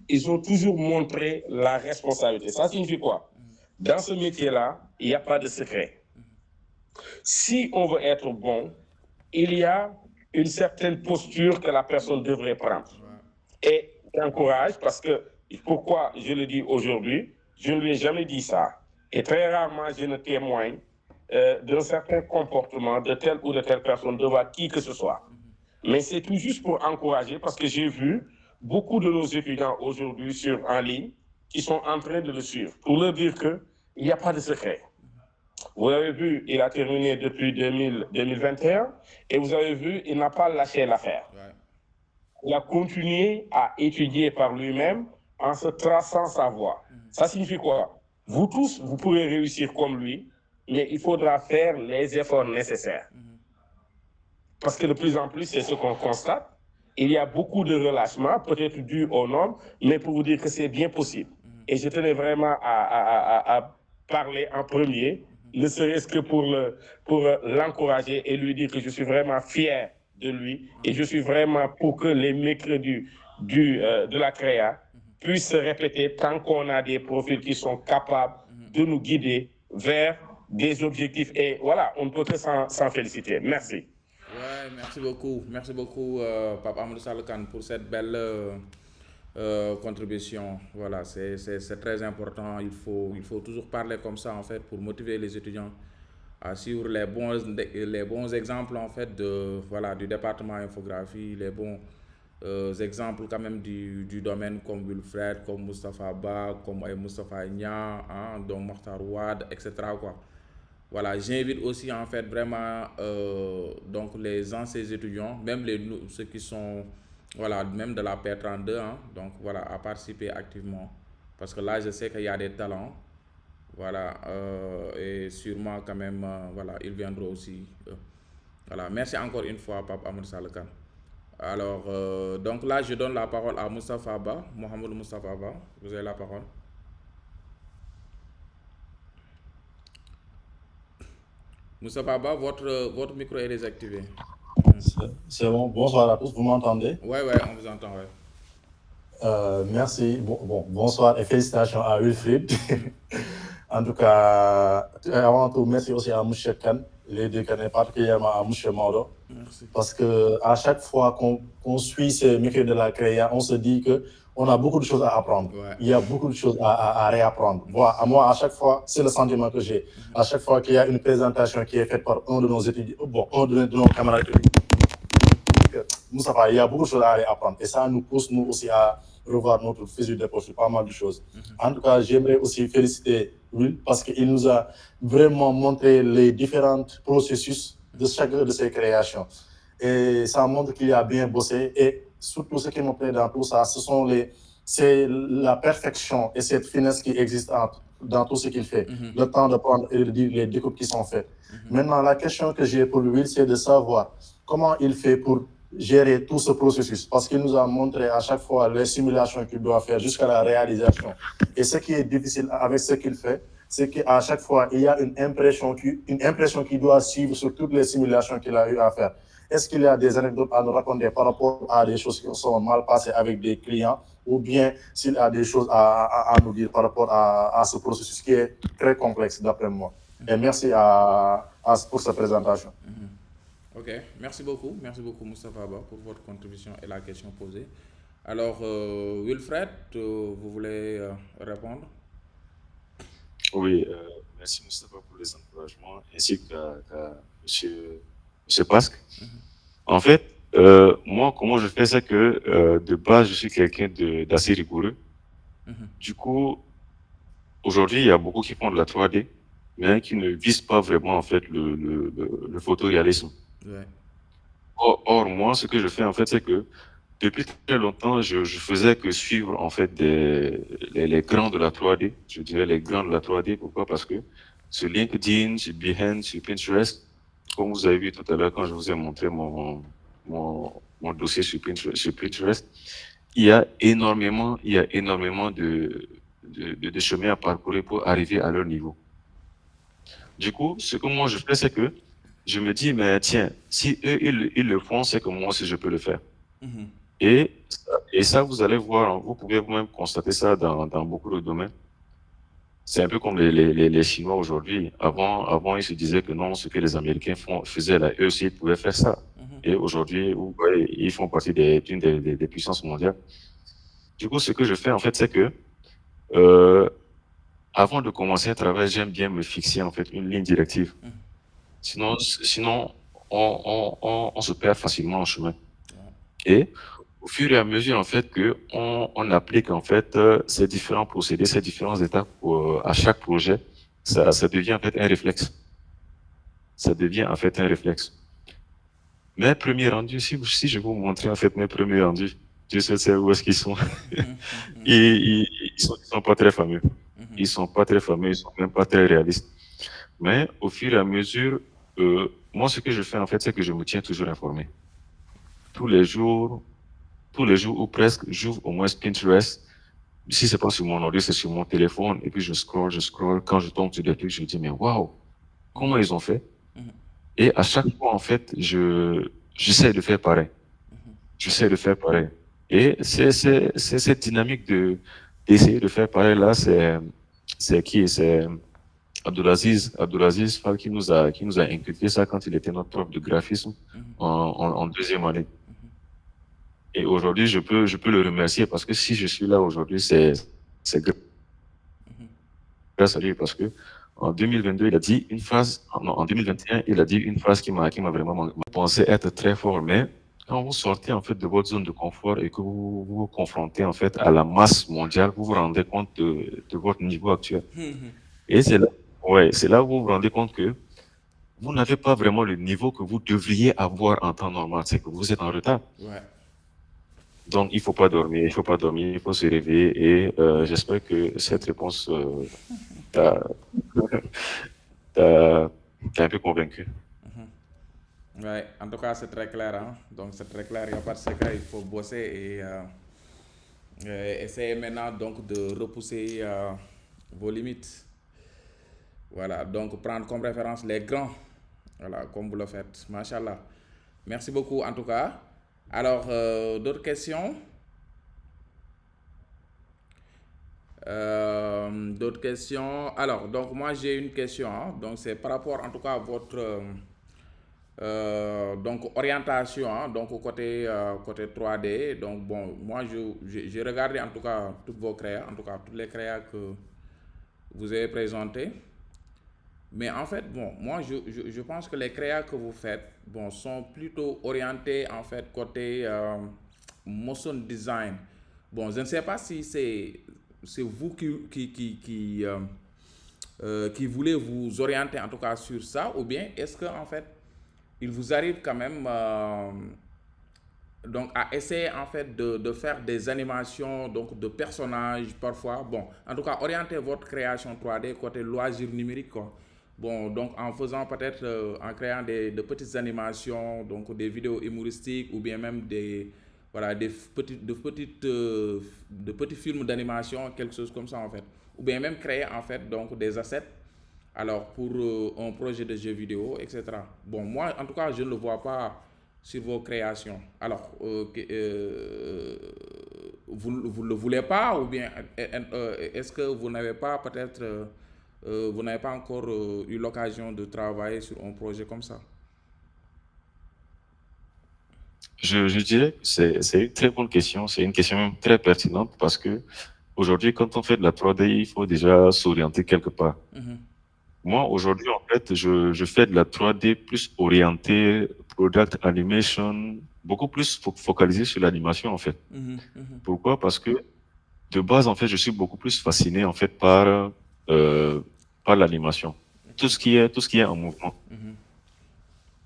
ils ont toujours montré la responsabilité. Ça signifie quoi? Dans ce métier-là, il n'y a pas de secret. Si on veut être bon, il y a une certaine posture que la personne devrait prendre. Et j'encourage, parce que, pourquoi je le dis aujourd'hui, je ne lui ai jamais dit ça. Et très rarement, je ne témoigne d'un certain comportement de telle ou de telle personne devant qui que ce soit. Mais c'est tout juste pour encourager, parce que j'ai vu beaucoup de nos étudiants aujourd'hui en ligne qui sont en train de le suivre, pour leur dire qu'il n'y a pas de secret. Vous avez vu, il a terminé depuis 2021, et vous avez vu, il n'a pas lâché l'affaire. Il a continué à étudier par lui-même en se traçant sa voie. Ça signifie quoi? Vous tous, vous pourrez réussir comme lui, mais il faudra faire les efforts nécessaires. Parce que de plus en plus, c'est ce qu'on constate. Il y a beaucoup de relâchements, peut-être dû au nombre, mais pour vous dire que c'est bien possible. Et je tenais vraiment à parler en premier, ne serait-ce que pour l'encourager et lui dire que je suis vraiment fier de lui et je suis vraiment pour que les mercredis de la CREA puissent se répéter tant qu'on a des profils qui sont capables de nous guider vers des objectifs. Et voilà, on ne peut que s'en féliciter. Merci. Ouais, merci beaucoup, Pape Amadou Salekan, pour cette belle contribution. Voilà, c'est très important. Il faut toujours parler comme ça, en fait, pour motiver les étudiants à suivre les bons exemples en fait voilà, du département infographie, les bons exemples quand même du domaine comme Wilfred, comme Moustapha Ba, comme Moustapha Nia, hein, donc Mokhtar Ouad, etc. quoi. Voilà, j'invite aussi en fait vraiment donc les anciens étudiants, même ceux qui sont voilà, même de la P32, hein, donc voilà, à participer activement. Parce que là, je sais qu'il y a des talents. Voilà, et sûrement quand même, voilà, ils viendront aussi. Voilà, merci encore une fois, Pape Amadou Salekan. Alors, donc là, je donne la parole à Moustapha Ba, Mohamed Moustapha Ba. Vous avez la parole. Moustapha Ba, votre micro est désactivé. C'est bon. Bonsoir à tous. Vous m'entendez? Ouais, ouais, on vous entend, ouais. Merci. Bonsoir et félicitations à Wilfried. En tout cas, avant tout, merci aussi à M. Khan, les deux Khan, et particulièrement à M. Mauro. Merci. Parce que à chaque fois qu'on suit ces métiers de la créa, on se dit qu'on a beaucoup de choses à apprendre. Ouais. Il y a beaucoup de choses à réapprendre. Moi, à chaque fois, c'est le sentiment que j'ai. À chaque fois qu'il y a une présentation qui est faite par un de nos étudiants, un de nos camarades, Moustapha, il y a beaucoup de choses à réapprendre. Et ça nous pousse, nous aussi, à revoir notre fusil d'épaule sur pas mal de choses. En tout cas, j'aimerais aussi féliciter Will parce qu'il nous a vraiment montré les différents processus de chacune de ses créations. Et ça montre qu'il a bien bossé. Et surtout, ce qui me plaît dans tout ça, c'est la perfection et cette finesse qui existe dans tout ce qu'il fait. Le temps de prendre et de dire les découpes qui sont faites. Maintenant, la question que j'ai pour Will, c'est de savoir comment il fait pour gérer tout ce processus, parce qu'il nous a montré à chaque fois les simulations qu'il doit faire jusqu'à la réalisation. Et ce qui est difficile avec ce qu'il fait, c'est qu'à chaque fois, il y a une impression qui doit suivre sur toutes les simulations qu'il a eu à faire. Est-ce qu'il y a des anecdotes à nous raconter par rapport à des choses qui sont mal passées avec des clients, ou bien s'il y a des choses à nous dire par rapport à ce processus qui est très complexe d'après moi. Et merci pour cette présentation. Ok, merci beaucoup Moustapha Ba pour votre contribution et la question posée. Alors, Wilfred, vous voulez répondre? Oui, merci Moustapha pour les encouragements, ainsi qu'à monsieur Pasque. En fait, moi, comment je fais, c'est que de base, je suis quelqu'un d'assez rigoureux. Du coup, aujourd'hui, il y a beaucoup qui font de la 3D, mais qui ne visent pas vraiment en fait le photoréalisme. Ouais. Or, moi, ce que je fais en fait, c'est que depuis très longtemps, je faisais que suivre en fait les grands de la 3D. Je dirais les grands de la 3D. Pourquoi? Parce que sur LinkedIn, sur Behance, sur Pinterest, comme vous avez vu tout à l'heure quand je vous ai montré mon dossier sur Pinterest, il y a énormément de chemin à parcourir pour arriver à leur niveau. Du coup, ce que moi je fais, c'est que je me dis, mais tiens, si eux, ils le font, c'est que moi aussi, je peux le faire. Et ça, vous allez voir, vous pouvez vous-même constater ça dans beaucoup de domaines. C'est un peu comme les Chinois aujourd'hui. Avant, ils se disaient que non, ce que les Américains faisaient là, eux aussi, ils pouvaient faire ça. Et aujourd'hui, vous voyez, ils font partie d'une des puissances mondiales. Du coup, ce que je fais, en fait, c'est que avant de commencer un travail, j'aime bien me fixer, en fait, une ligne directive. Sinon on se perd facilement en chemin. Et au fur et à mesure, en fait, on applique, en fait, ces différents procédés, ces différentes étapes à chaque projet, ça devient, en fait, un réflexe. Ça devient, en fait, un réflexe. Mes premiers rendus, si je vous montrais, en fait, mes premiers rendus, Dieu sait où est-ce qu'ils sont. Ils sont pas très fameux. Ils sont pas très fameux, ils sont même pas très réalistes. Mais au fur et à mesure, moi, ce que je fais, en fait, c'est que je me tiens toujours informé. Tous les jours ou presque, j'ouvre au moins Pinterest. Si c'est pas sur mon ordi, c'est sur mon téléphone. Et puis, je scroll. Quand je tombe sur des trucs, je me dis, mais waouh, comment ils ont fait? Et à chaque fois, en fait, j'essaie de faire pareil. J'essaie de faire pareil. Et c'est cette dynamique d'essayer de faire pareil là, c'est qui? C'est Abdulaziz Fall qui nous a inculqué ça quand il était notre prof de graphisme en deuxième année. Et aujourd'hui, je peux le remercier parce que si je suis là aujourd'hui, c'est grâce à lui, parce que En 2022, il a dit une phrase, non, en 2021, il a dit une phrase qui m'a vraiment pensé être très fort, mais quand vous sortez en fait de votre zone de confort et que vous vous confrontez en fait à la masse mondiale, vous vous rendez compte de votre niveau actuel. Et c'est là, ouais, c'est là où vous vous rendez compte que vous n'avez pas vraiment le niveau que vous devriez avoir en temps normal. C'est que vous êtes en retard. Ouais. Donc, il faut pas dormir, il faut se réveiller. Et j'espère que cette réponse t'a t'a- t'a un peu convaincu. Ouais, en tout cas, c'est très clair, hein. Donc, c'est très clair, il n'y a pas de secret, il faut bosser et essayer maintenant donc de repousser vos limites. Voilà, donc prendre comme référence les grands, voilà, comme vous le faites, machallah. Merci beaucoup en tout cas. Alors, d'autres questions? D'autres questions? Alors, donc moi j'ai une question, hein. Donc c'est par rapport en tout cas à votre donc orientation, hein, donc côté 3D. Donc bon, moi j'ai regardé en tout cas toutes vos créas, en tout cas toutes les créas que vous avez présentées. Mais en fait, bon, moi je pense que les créas que vous faites, bon, sont plutôt orientés en fait côté motion design. Bon, je ne sais pas si c'est vous qui voulez vous orienter en tout cas sur ça, ou bien est-ce que en fait il vous arrive quand même donc à essayer en fait de faire des animations donc de personnages parfois, bon, en tout cas orienter votre création 3D côté loisir numérique quoi. Bon, donc en faisant peut-être en créant de petites animations, donc des vidéos humoristiques ou bien même des voilà de petits films d'animation, quelque chose comme ça en fait, ou bien même créer en fait donc des assets alors pour un projet de jeu vidéo, etc. Bon, moi, en tout cas, je ne le vois pas sur vos créations. Alors, vous ne le voulez pas ou bien est-ce que vous n'avez pas peut-être, vous n'avez pas encore eu l'occasion de travailler sur un projet comme ça? Je dirais que c'est une très bonne question. C'est une question même très pertinente parce que aujourd'hui, quand on fait de la 3D, il faut déjà s'orienter quelque part. Mhm, Moi, aujourd'hui, en fait, je fais de la 3D plus orientée product animation, beaucoup plus focalisé sur l'animation, en fait. mhm, mhm, Pourquoi? Parce que de base, en fait, je suis beaucoup plus fasciné, en fait, euh, par l'animation. Tout ce qui est en mouvement. mhm,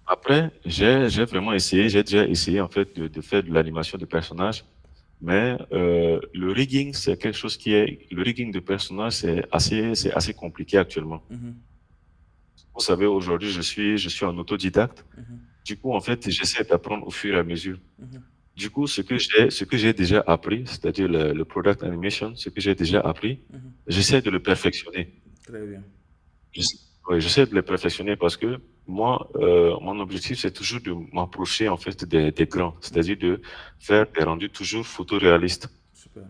Après, j'ai déjà essayé, en fait, de faire de l'animation de personnages. Mais le rigging, c'est quelque chose le rigging de personnages, c'est assez compliqué actuellement. mhm, Vous savez, aujourd'hui, je suis un autodidacte. mhm, Du coup, en fait, j'essaie d'apprendre au fur et à mesure. mhm, Du coup, ce que j'ai déjà appris, c'est-à-dire le product animation, ce que j'ai déjà appris, mhm. j'essaie de le perfectionner. Très bien. Je- ouais, j'essaie de le perfectionner parce que moi, mon objectif, c'est toujours de m'approcher, en fait, des grands, c'est-à-dire de faire des rendus toujours photoréalistes. Super.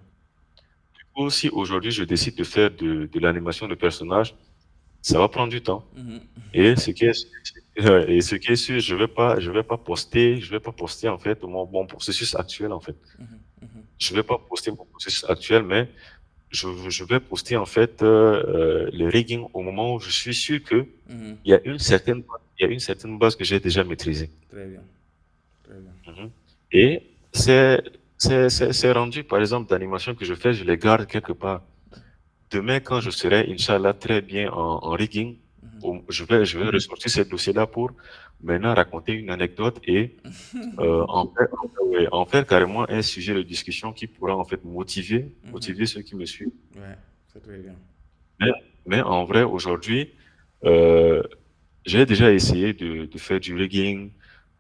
Du coup, si aujourd'hui, je décide de faire de l'animation de personnages, ça va prendre du temps. Mhm, Et ce qui est, et ce qui est sûr, je vais pas poster en fait mon processus actuel en fait. mhm, mhm, Je vais pas poster mon processus actuel, mais je vais poster en fait les rigging au moment où je suis sûr que mhm. il y a une certaine base que j'ai déjà maîtrisée. Très bien. Très bien. Mhm. Et ces rendus, par exemple, d'animation que je fais, je les garde quelque part. Demain, quand je serai, Inch'Allah, très bien en rigging, je vais ressortir ce dossier-là pour maintenant raconter une anecdote et ouais, en faire carrément un sujet de discussion qui pourra en fait Mhm. motiver ceux qui me suivent. Ouais, c'est très bien. Mais, mais en vrai, aujourd'hui, euh, j'ai déjà essayé de faire du rigging,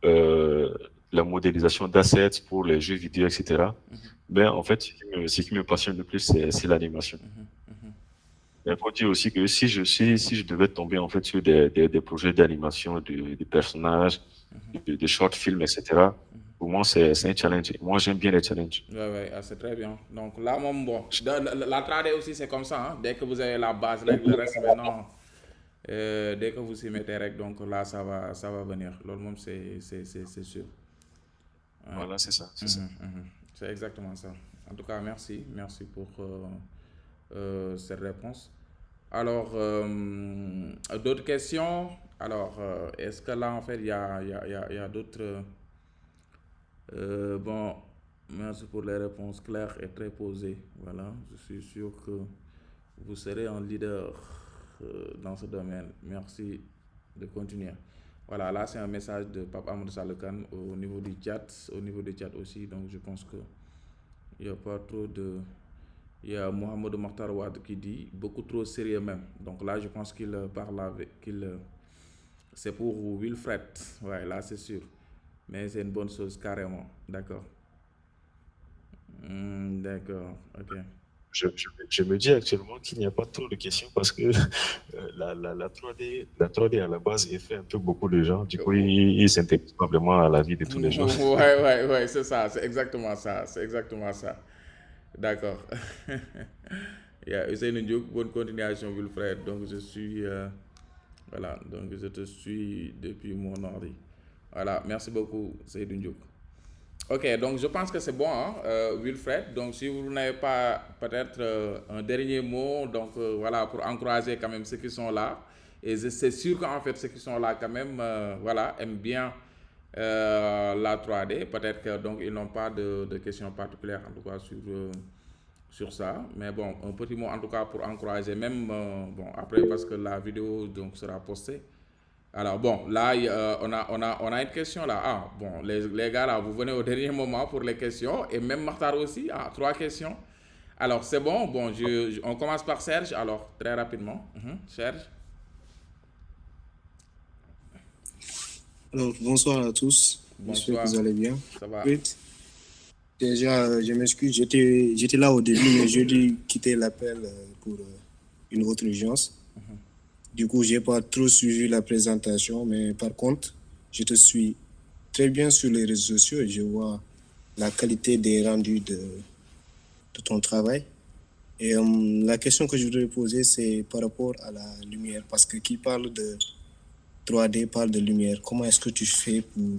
euh, la modélisation d'assets pour les jeux vidéo, etc. Mhm, Mais en fait, ce qui me passionne le plus, c'est l'animation. mhm, mhm, Mais il faut dire aussi que si je devais tomber en fait sur des projets d'animation de personnages, de short films, etc., pour moi, c'est un challenge. Moi, j'aime bien les challenges. ouais, ouais, ah, c'est très bien. Donc là, bon, la 3D aussi, c'est comme ça, hein. Dès que vous avez la base, rek, le reste maintenant, dès que vous s'y mettez, rek, donc là, ça va venir. L'autre monde, c'est sûr. Ouais. Voilà, c'est ça, c'est ça. Mhm, mhm. C'est exactement ça. En tout cas, merci. Merci pour cette réponse. Alors, d'autres questions? Alors, est-ce que là, en fait, il y a d'autres... bon, merci pour les réponses claires et très posées. Voilà, je suis sûr que vous serez un leader dans ce domaine. Merci de continuer. Voilà, là, c'est un message de Pape Amadou Salokan au niveau du chat, au niveau du chat aussi. Donc, je pense que il n'y a pas trop de... Il y a Mohamed Mokhtar Ouad qui dit beaucoup trop sérieux même. Donc là, je pense qu'il parle avec... c'est pour Wilfred. Ouais, là, c'est sûr. Mais c'est une bonne chose, carrément. D'accord. D'accord, ok. Je me dis actuellement qu'il n'y a pas trop de questions parce que la 3D à la base effraie un peu beaucoup de gens. Du coup, ils ne s'intéressent pas vraiment à la vie de tous les jours. Ouais, ouais, ouais, c'est ça, c'est exactement ça, c'est exactement ça. D'accord. Yeah, Hussein Ndiouk, bonne continuation, Wilfred. Donc, je suis, voilà, donc je te suis depuis mon ordi. Voilà, merci beaucoup, Seydou Ndiouk. Ok, donc je pense que c'est bon, hein, Wilfred. Donc, si vous n'avez pas peut-être un dernier mot, donc voilà, pour encourager quand même ceux qui sont là. Et c'est sûr qu'en fait, ceux qui sont là quand même, voilà, aiment bien la 3D. Peut-être que donc ils n'ont pas de questions particulières en tout cas sur ça. Mais bon, un petit mot en tout cas pour encourager, même bon, après parce que la vidéo donc sera postée. Alors bon, là, on a une question là. Ah, bon, les gars là, vous venez au dernier moment pour les questions. Et même Martar aussi, ah, 3 questions. Alors c'est bon, bon, on commence par Serge, alors très rapidement. Serge, Alors, bonsoir à tous. J'espère que bonsoir, vous allez bien. ça va? Oui. Déjà, je m'excuse, j'étais là au début, mais j'ai dû quitter l'appel pour une autre urgence. Du coup, j'ai pas trop suivi la présentation, mais par contre, je te suis très bien sur les réseaux sociaux et je vois la qualité des rendus de ton travail. Et la question que je voudrais poser, c'est par rapport à la lumière, parce que qui parle de 3D parle de lumière. Comment est-ce que tu fais pour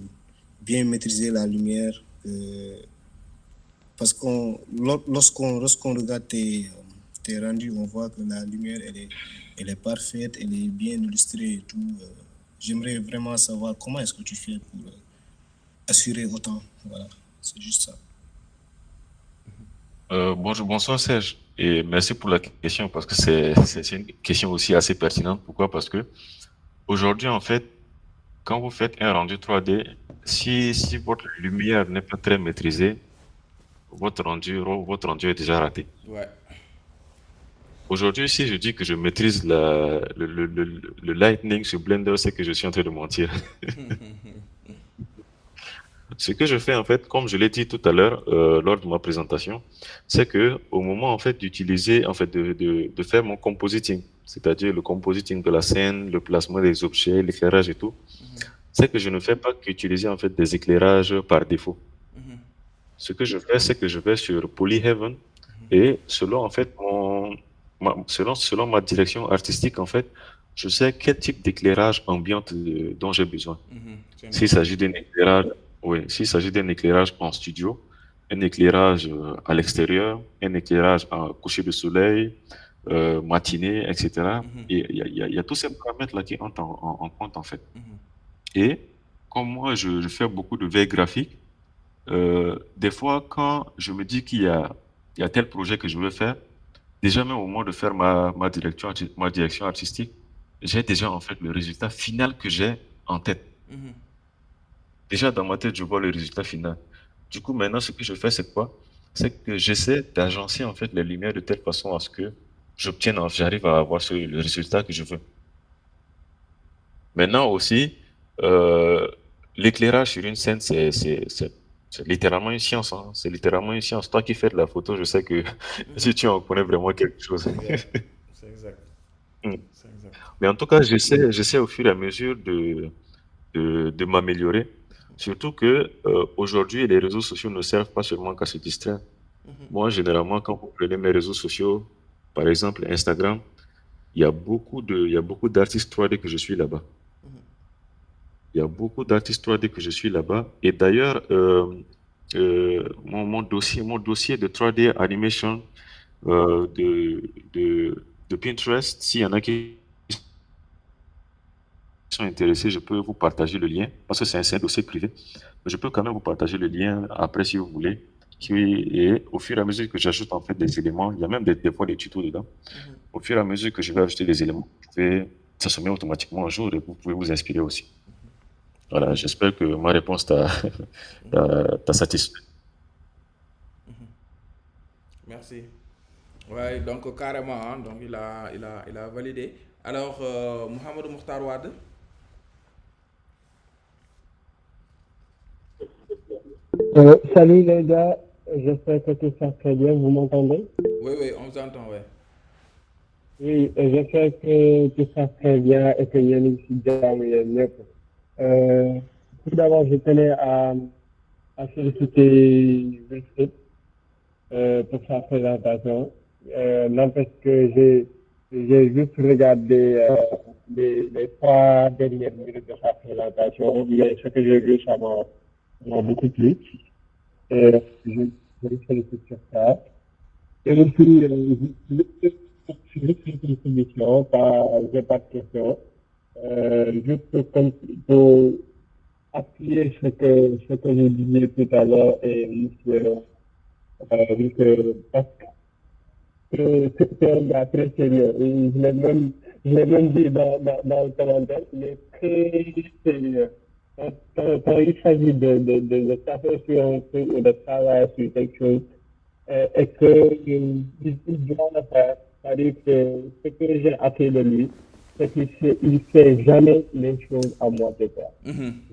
bien maîtriser la lumière parce que lorsqu'on regarde tes rendus, on voit que la lumière, elle est parfaite, elle est bien illustrée et tout. J'aimerais vraiment savoir comment est-ce que tu fais pour assurer autant. Voilà, c'est juste ça. Bonjour, bonsoir Serge, et merci pour la question parce que c'est une question aussi assez pertinente. Pourquoi? Parce que aujourd'hui, en fait, quand vous faites un rendu 3D, si votre lumière n'est pas très maîtrisée, votre rendu est déjà raté. Ouais. Aujourd'hui, si je dis que je maîtrise le Lightning sur Blender, c'est que je suis en train de mentir. Ce que je fais en fait, comme je l'ai dit tout à l'heure lors de ma présentation, c'est que au moment en fait d'utiliser, en fait de faire mon compositing, c'est-à-dire le compositing de la scène, le placement des objets, l'éclairage et tout, c'est que je ne fais pas qu'utiliser en fait des éclairages par défaut. Ce que je fais, c'est que je vais sur Polyheaven et selon en fait selon ma direction artistique en fait, je sais quel type d'éclairage ambiant dont j'ai besoin. S'il s'agit d'un éclairage, oui, s'il s'agit d'un éclairage en studio, un éclairage à l'extérieur, un éclairage à coucher de soleil, matinée, etc. Et il y a tous ces paramètres-là qui entrent en compte en fait. Et comme moi, je fais beaucoup de veille graphique, des fois, quand je me dis il y a tel projet que je veux faire, déjà même au moment de faire ma direction artistique, j'ai déjà en fait le résultat final que j'ai en tête. Déjà dans ma tête, je vois le résultat final. Du coup, maintenant, ce que je fais, c'est quoi? C'est que j'essaie d'agencer en fait les lumières de telle façon à ce que j'arrive à avoir le résultat que je veux. Maintenant aussi, l'éclairage sur une scène, c'est littéralement une science, hein. C'est littéralement une science. Toi qui fais de la photo, je sais que si tu en connais vraiment quelque chose. C'est exact. Mm. C'est exact. Mais en tout cas, j'essaie au fur et à mesure de m'améliorer. Surtout que aujourd'hui, les réseaux sociaux ne servent pas seulement qu'à se distraire. Moi, généralement, quand vous prenez mes réseaux sociaux, par exemple Instagram, il y a beaucoup d'artistes 3D que je suis là-bas. Il y a beaucoup d'artistes 3D que je suis là-bas. Et d'ailleurs, mon dossier de 3D animation de de Pinterest. S'il y en a qui sont intéressés, je peux vous partager le lien parce que c'est un dossier privé. Mais je peux quand même vous partager le lien après si vous voulez. Et au fur et à mesure que j'ajoute en fait des éléments, il y a même des fois des tutos dedans. Au fur et à mesure que je vais ajouter des éléments, ça se met automatiquement à jour et vous pouvez vous inspirer aussi. Voilà, j'espère que ma réponse t'a satisfait. Merci. Ouais, donc carrément, hein, donc il a validé. Alors, Mohamed Mokhtar Wade. Salut les gars, j'espère que tout ça très bien, vous m'entendez? Oui, on vous entend, ouais. Oui, j'espère que tout ça très bien et que yéen a ngi si jàmm yéen ñëpp. Tout d'abord, je tenais à féliciter Wilfried pour sa présentation. N'empêche que j'ai juste regardé les 3 dernières minutes de sa présentation, mais ce que j'ai vu, ça m'a beaucoup plu. Et je le félicite sur ça. Et aussi, juste une contribution, j'ai pas de question. Juste comme pour appuyer ce que je disais tout à l'heure et parce que c'est un gars très sérieux. Et je l'ai même dit dans le commentaire, il est très sérieux. Quand il s'agit de taper sur un truc ou de travailler sur quelque chose, et que il doit le faire. C'est-à-dire que ce que j'ai appris de lui, c'est qu'il fait jamais les choses à moitié faire.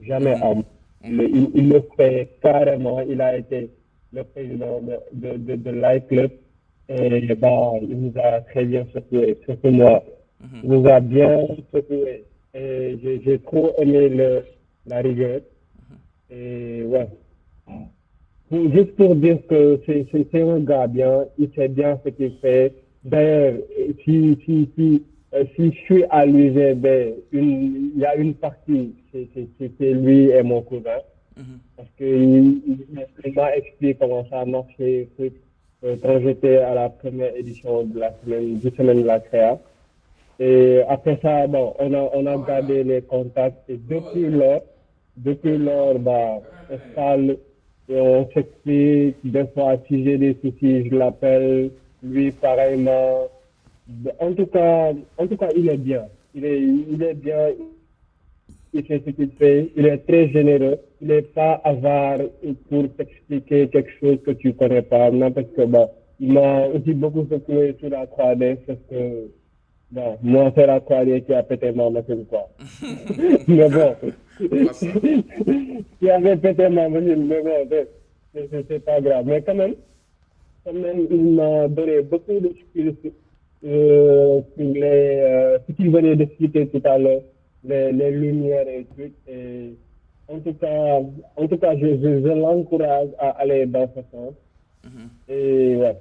Jamais à moitié. Il le fait carrément. Il a été le président de l'iClub et ben, il nous a très bien secoué, surtout moi. Il nous a bien secoué. Et j'ai trop aimé la rigueur. Et ouais. Juste pour dire que c'est un gars bien, il sait bien ce qu'il fait. D'ailleurs, si je suis à l'UGB, il y a une partie, c'est lui et mon cousin. Parce qu'il m'a expliqué comment ça marchait quand j'étais à la première édition de la semaine de la créa. Et après ça, bon, on a gardé les contacts et depuis lors, bah, on se parle et on s'explique. Des fois, si j'ai des soucis, je l'appelle. Lui, pareillement. En tout cas, il est bien. Il est bien. Il sait ce qu'il fait. Il est très généreux. Il n'est pas avare pour t'expliquer quelque chose que tu connais pas. Non, parce que, bah, il m'a aussi beaucoup secoué sur la 3D, parce que, bon, moi, c'est la 3D qui a pété ma machine, quoi. Mais bon, qui avait pété ma machine, mais bon, c'est pas grave. Mais quand même, il m'a donné beaucoup de skills sur ce qu'il venait d'expliquer tout à l'heure, les lumières et tout. Et en tout cas, je l'encourage à aller dans ce sens. Et ouais,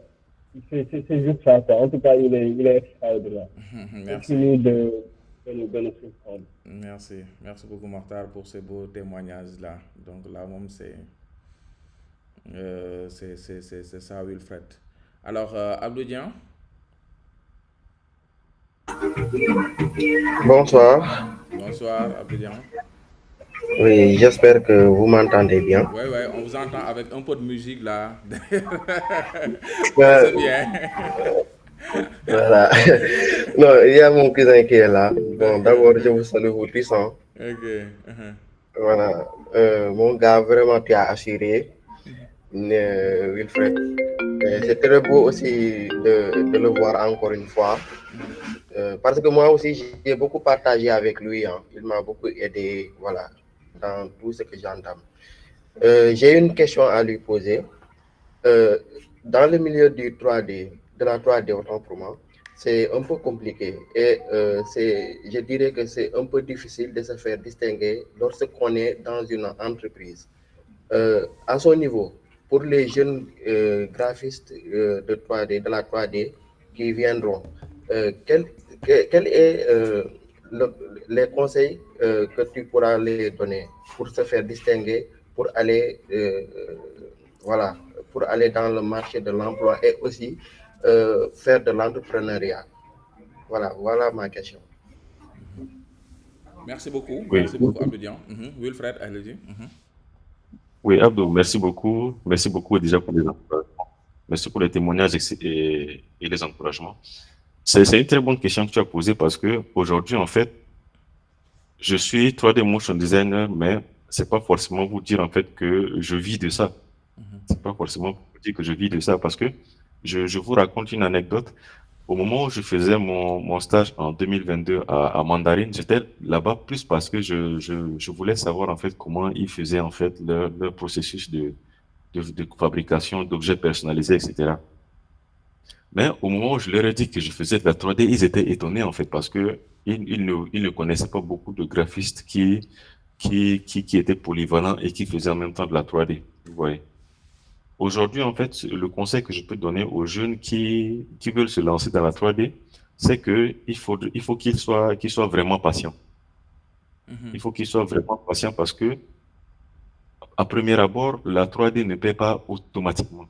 c'est juste ça, quoi. En tout cas, il est extraordinaire. Merci. Continue de nous surprendre. Merci beaucoup, Mokhtar, pour ces beaux témoignages-là. Donc là, même, c'est ça, Wilfred. Alors, Abdou Dian. Bonsoir. Bonsoir, Abdou Dian. Oui, j'espère que vous m'entendez bien. Oui, on vous entend avec un peu de musique là. C'est bien. Voilà. Non, il y a mon cousin qui est là. Bon, d'abord, je vous salue vous tous. Ok. Voilà. Mon gars, vraiment, tu as assuré, Wilfred. C'est très beau aussi de le voir encore une fois. Parce que moi aussi, j'ai beaucoup partagé avec lui. Hein. Il m'a beaucoup aidé, voilà, dans tout ce que j'entame. J'ai une question à lui poser. Dans le milieu du 3D, de la 3D autant pour moi, c'est un peu compliqué et je dirais que c'est un peu difficile de se faire distinguer lorsqu'on est dans une entreprise. À son niveau, pour les jeunes graphistes de 3D, de la 3D qui viendront, quel est les conseils que tu pourras les donner pour se faire distinguer, pour aller voilà, pour aller dans le marché de l'emploi et aussi faire de l'entrepreneuriat. Voilà ma question. Oui, Merci beaucoup, Abdian. Wilfred, allez-y. oui, Abdou, merci beaucoup. Merci beaucoup déjà pour les encouragements. Merci pour les témoignages et les encouragements. C'est une très bonne question que tu as posée parce que aujourd'hui, en fait, je suis 3D motion designer, mais c'est pas forcément vous dire en fait que je vis de ça. C'est pas forcément pour vous dire que je vis de ça parce que je vous raconte une anecdote. Au moment où je faisais mon stage en 2022 à Mandarine, j'étais là-bas plus parce que je voulais savoir en fait comment ils faisaient en fait leur processus de fabrication d'objets personnalisés, etc. Mais au moment où je leur ai dit que je faisais de la 3D, ils étaient étonnés en fait parce que ils ne connaissaient pas beaucoup de graphistes qui étaient polyvalents et qui faisaient en même temps de la 3D. Vous voyez. Aujourd'hui, en fait, le conseil que je peux donner aux jeunes qui veulent se lancer dans la 3D, c'est que il faut qu'ils soient vraiment patients. Il faut qu'ils soient vraiment patients parce que, à premier abord, la 3D ne paie pas automatiquement.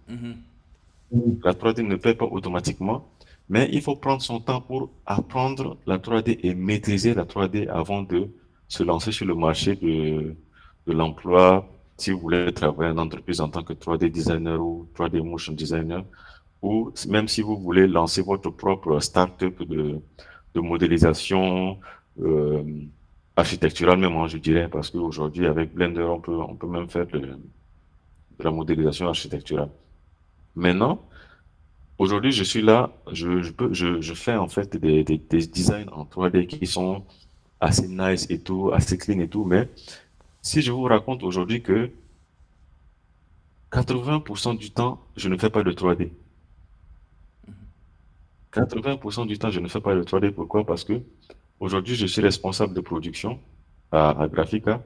La 3D ne paie pas automatiquement, mais il faut prendre son temps pour apprendre la 3D et maîtriser la 3D avant de se lancer sur le marché de l'emploi. Si vous voulez travailler en entreprise en tant que 3D designer ou 3D motion designer, ou même si vous voulez lancer votre propre start-up de modélisation euh, architecturale même, hein, je dirais, parce qu'aujourd'hui, avec Blender, on peut même faire de la modélisation architecturale. Maintenant, aujourd'hui, je suis là, je fais en fait des designs en 3D qui sont assez nice et tout, assez clean et tout, mais si je vous raconte aujourd'hui que 80% du temps, je ne fais pas de 3D. 80% du temps, je ne fais pas de 3D. Pourquoi? Parce que aujourd'hui, je suis responsable de production à Graphica.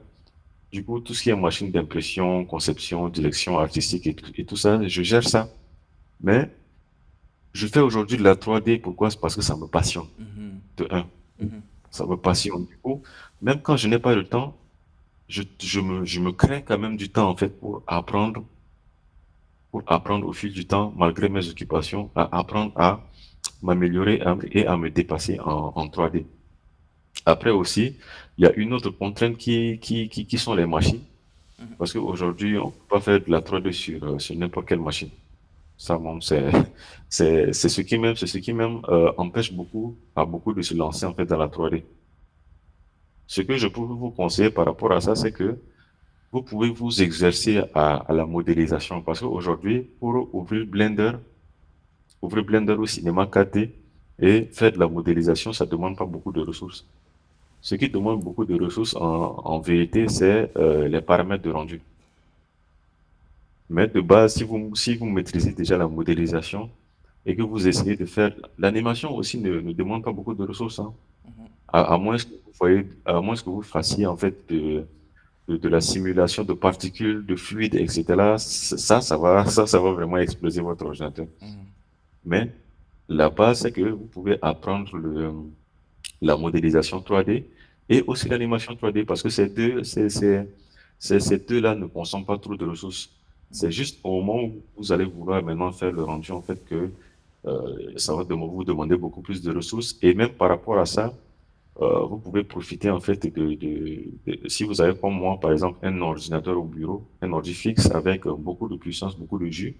Du coup, tout ce qui est machine d'impression, conception, direction artistique et tout ça, je gère ça. Mais je fais aujourd'hui de la 3D. Pourquoi? C'est parce que ça me passionne. De un, ça me passionne. Du coup, même quand je n'ai pas le temps, je me crée quand même du temps, en fait, pour apprendre au fil du temps, malgré mes occupations, à apprendre à m'améliorer et à me dépasser en 3D. Après aussi, il y a une autre contrainte qui sont les machines. Parce qu'aujourd'hui, on ne peut pas faire de la 3D sur n'importe quelle machine. Ça, bon, c'est ce qui même empêche beaucoup de se lancer en fait dans la 3D. Ce que je peux vous conseiller par rapport à ça, c'est que vous pouvez vous exercer à la modélisation. Parce qu'aujourd'hui, pour ouvrir Blender au cinéma 4D et faire de la modélisation, ça ne demande pas beaucoup de ressources. Ce qui demande beaucoup de ressources en vérité, c'est les paramètres de rendu. Mais de base, si vous maîtrisez déjà la modélisation et que vous essayez de faire... L'animation aussi ne demande pas beaucoup de ressources, hein. À moins que vous voyez, à moins que vous fassiez en fait de la simulation de particules, de fluides, etc. Ça va vraiment exploser votre ordinateur. Mais la base, c'est que vous pouvez apprendre la modélisation 3D et aussi l'animation 3D parce que ces deux-là ne consomment pas trop de ressources. C'est juste au moment où vous allez vouloir maintenant faire le rendu, en fait, que ça va vous demander beaucoup plus de ressources. Et même par rapport à ça, vous pouvez profiter, en fait, si vous avez comme moi, par exemple, un ordinateur au bureau, un ordi fixe avec beaucoup de puissance, beaucoup de jus,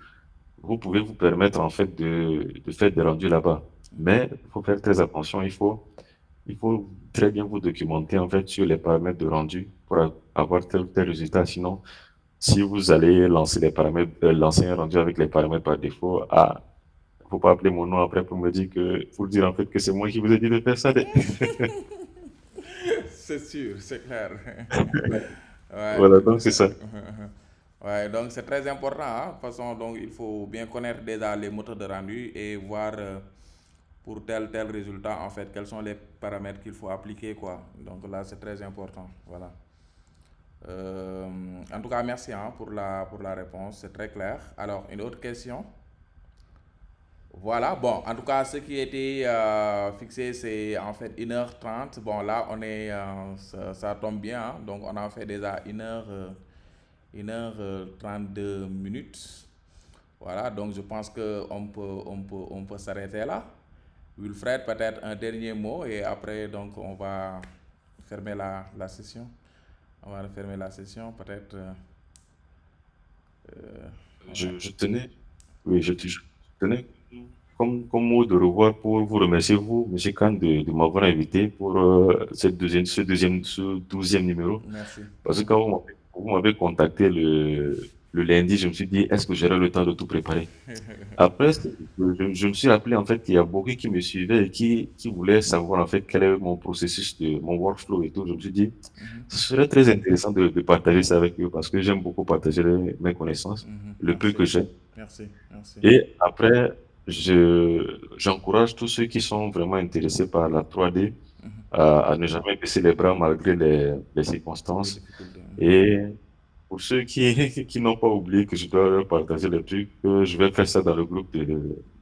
vous pouvez vous permettre, en fait, de faire des rendus là-bas. Mais il faut faire très attention, il faut très bien vous documenter en fait sur les paramètres de rendu pour avoir tel ou tel résultat. Sinon, si vous allez lancer les paramètres, lancer un rendu avec les paramètres par défaut, faut pas appeler mon nom après pour me dire que, pour dire en fait que c'est moi qui vous ai dit de faire ça. C'est sûr, c'est clair. Ouais, Voilà, donc c'est ça. ouais, donc c'est très important, hein. De toute façon, donc il faut bien connaître déjà les moteurs de rendu et voir pour tel résultat, en fait, quels sont les paramètres qu'il faut appliquer, quoi. Donc là, c'est très important. Voilà. En tout cas, merci hein, pour la réponse, c'est très clair. Alors, une autre question? Voilà, bon, en tout cas, ce qui était fixé, c'est en fait 1h30. Bon, là, ça tombe bien, hein. Donc, on a fait déjà 1h32 minutes. Voilà, donc je pense qu'on on peut s'arrêter là. Wilfred, peut-être un dernier mot et après, donc, on va fermer la session. On va fermer la session, peut-être. Je tenais, oui, je tenais comme mot de revoir pour vous remercier, vous, M. Khan, de m'avoir invité pour ce 12e numéro. Merci. Parce que quand vous m'avez contacté le lundi, je me suis dit, est-ce que j'aurai le temps de tout préparer? Après, je me suis rappelé en fait qu'il y a beaucoup qui me suivaient et qui voulaient savoir en fait quel est mon processus, mon workflow et tout. Je me suis dit, ce serait très intéressant de partager ça avec eux parce que j'aime beaucoup partager mes connaissances, le peu que j'ai. Merci, merci. Et après, j'encourage tous ceux qui sont vraiment intéressés par la 3D à ne jamais baisser les bras malgré les circonstances. Et pour ceux qui n'ont pas oublié que je dois leur partager les trucs, je vais faire ça dans le groupe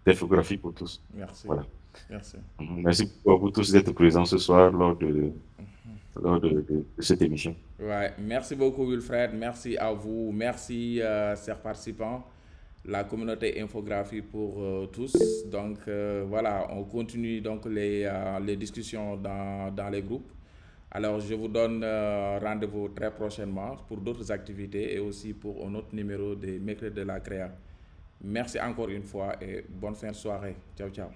d'infographie pour tous. Merci. Voilà. Merci. Merci beaucoup à vous tous d'être présents ce soir lors de cette émission. Ouais, merci beaucoup Wilfred, merci à vous, merci chers participants, la communauté infographie pour tous. Donc voilà, on continue donc les discussions dans les groupes. Alors je vous donne rendez-vous très prochainement pour d'autres activités et aussi pour un autre numéro des Mercredis de la Créa. Merci encore une fois et bonne fin de soirée. Ciao, ciao.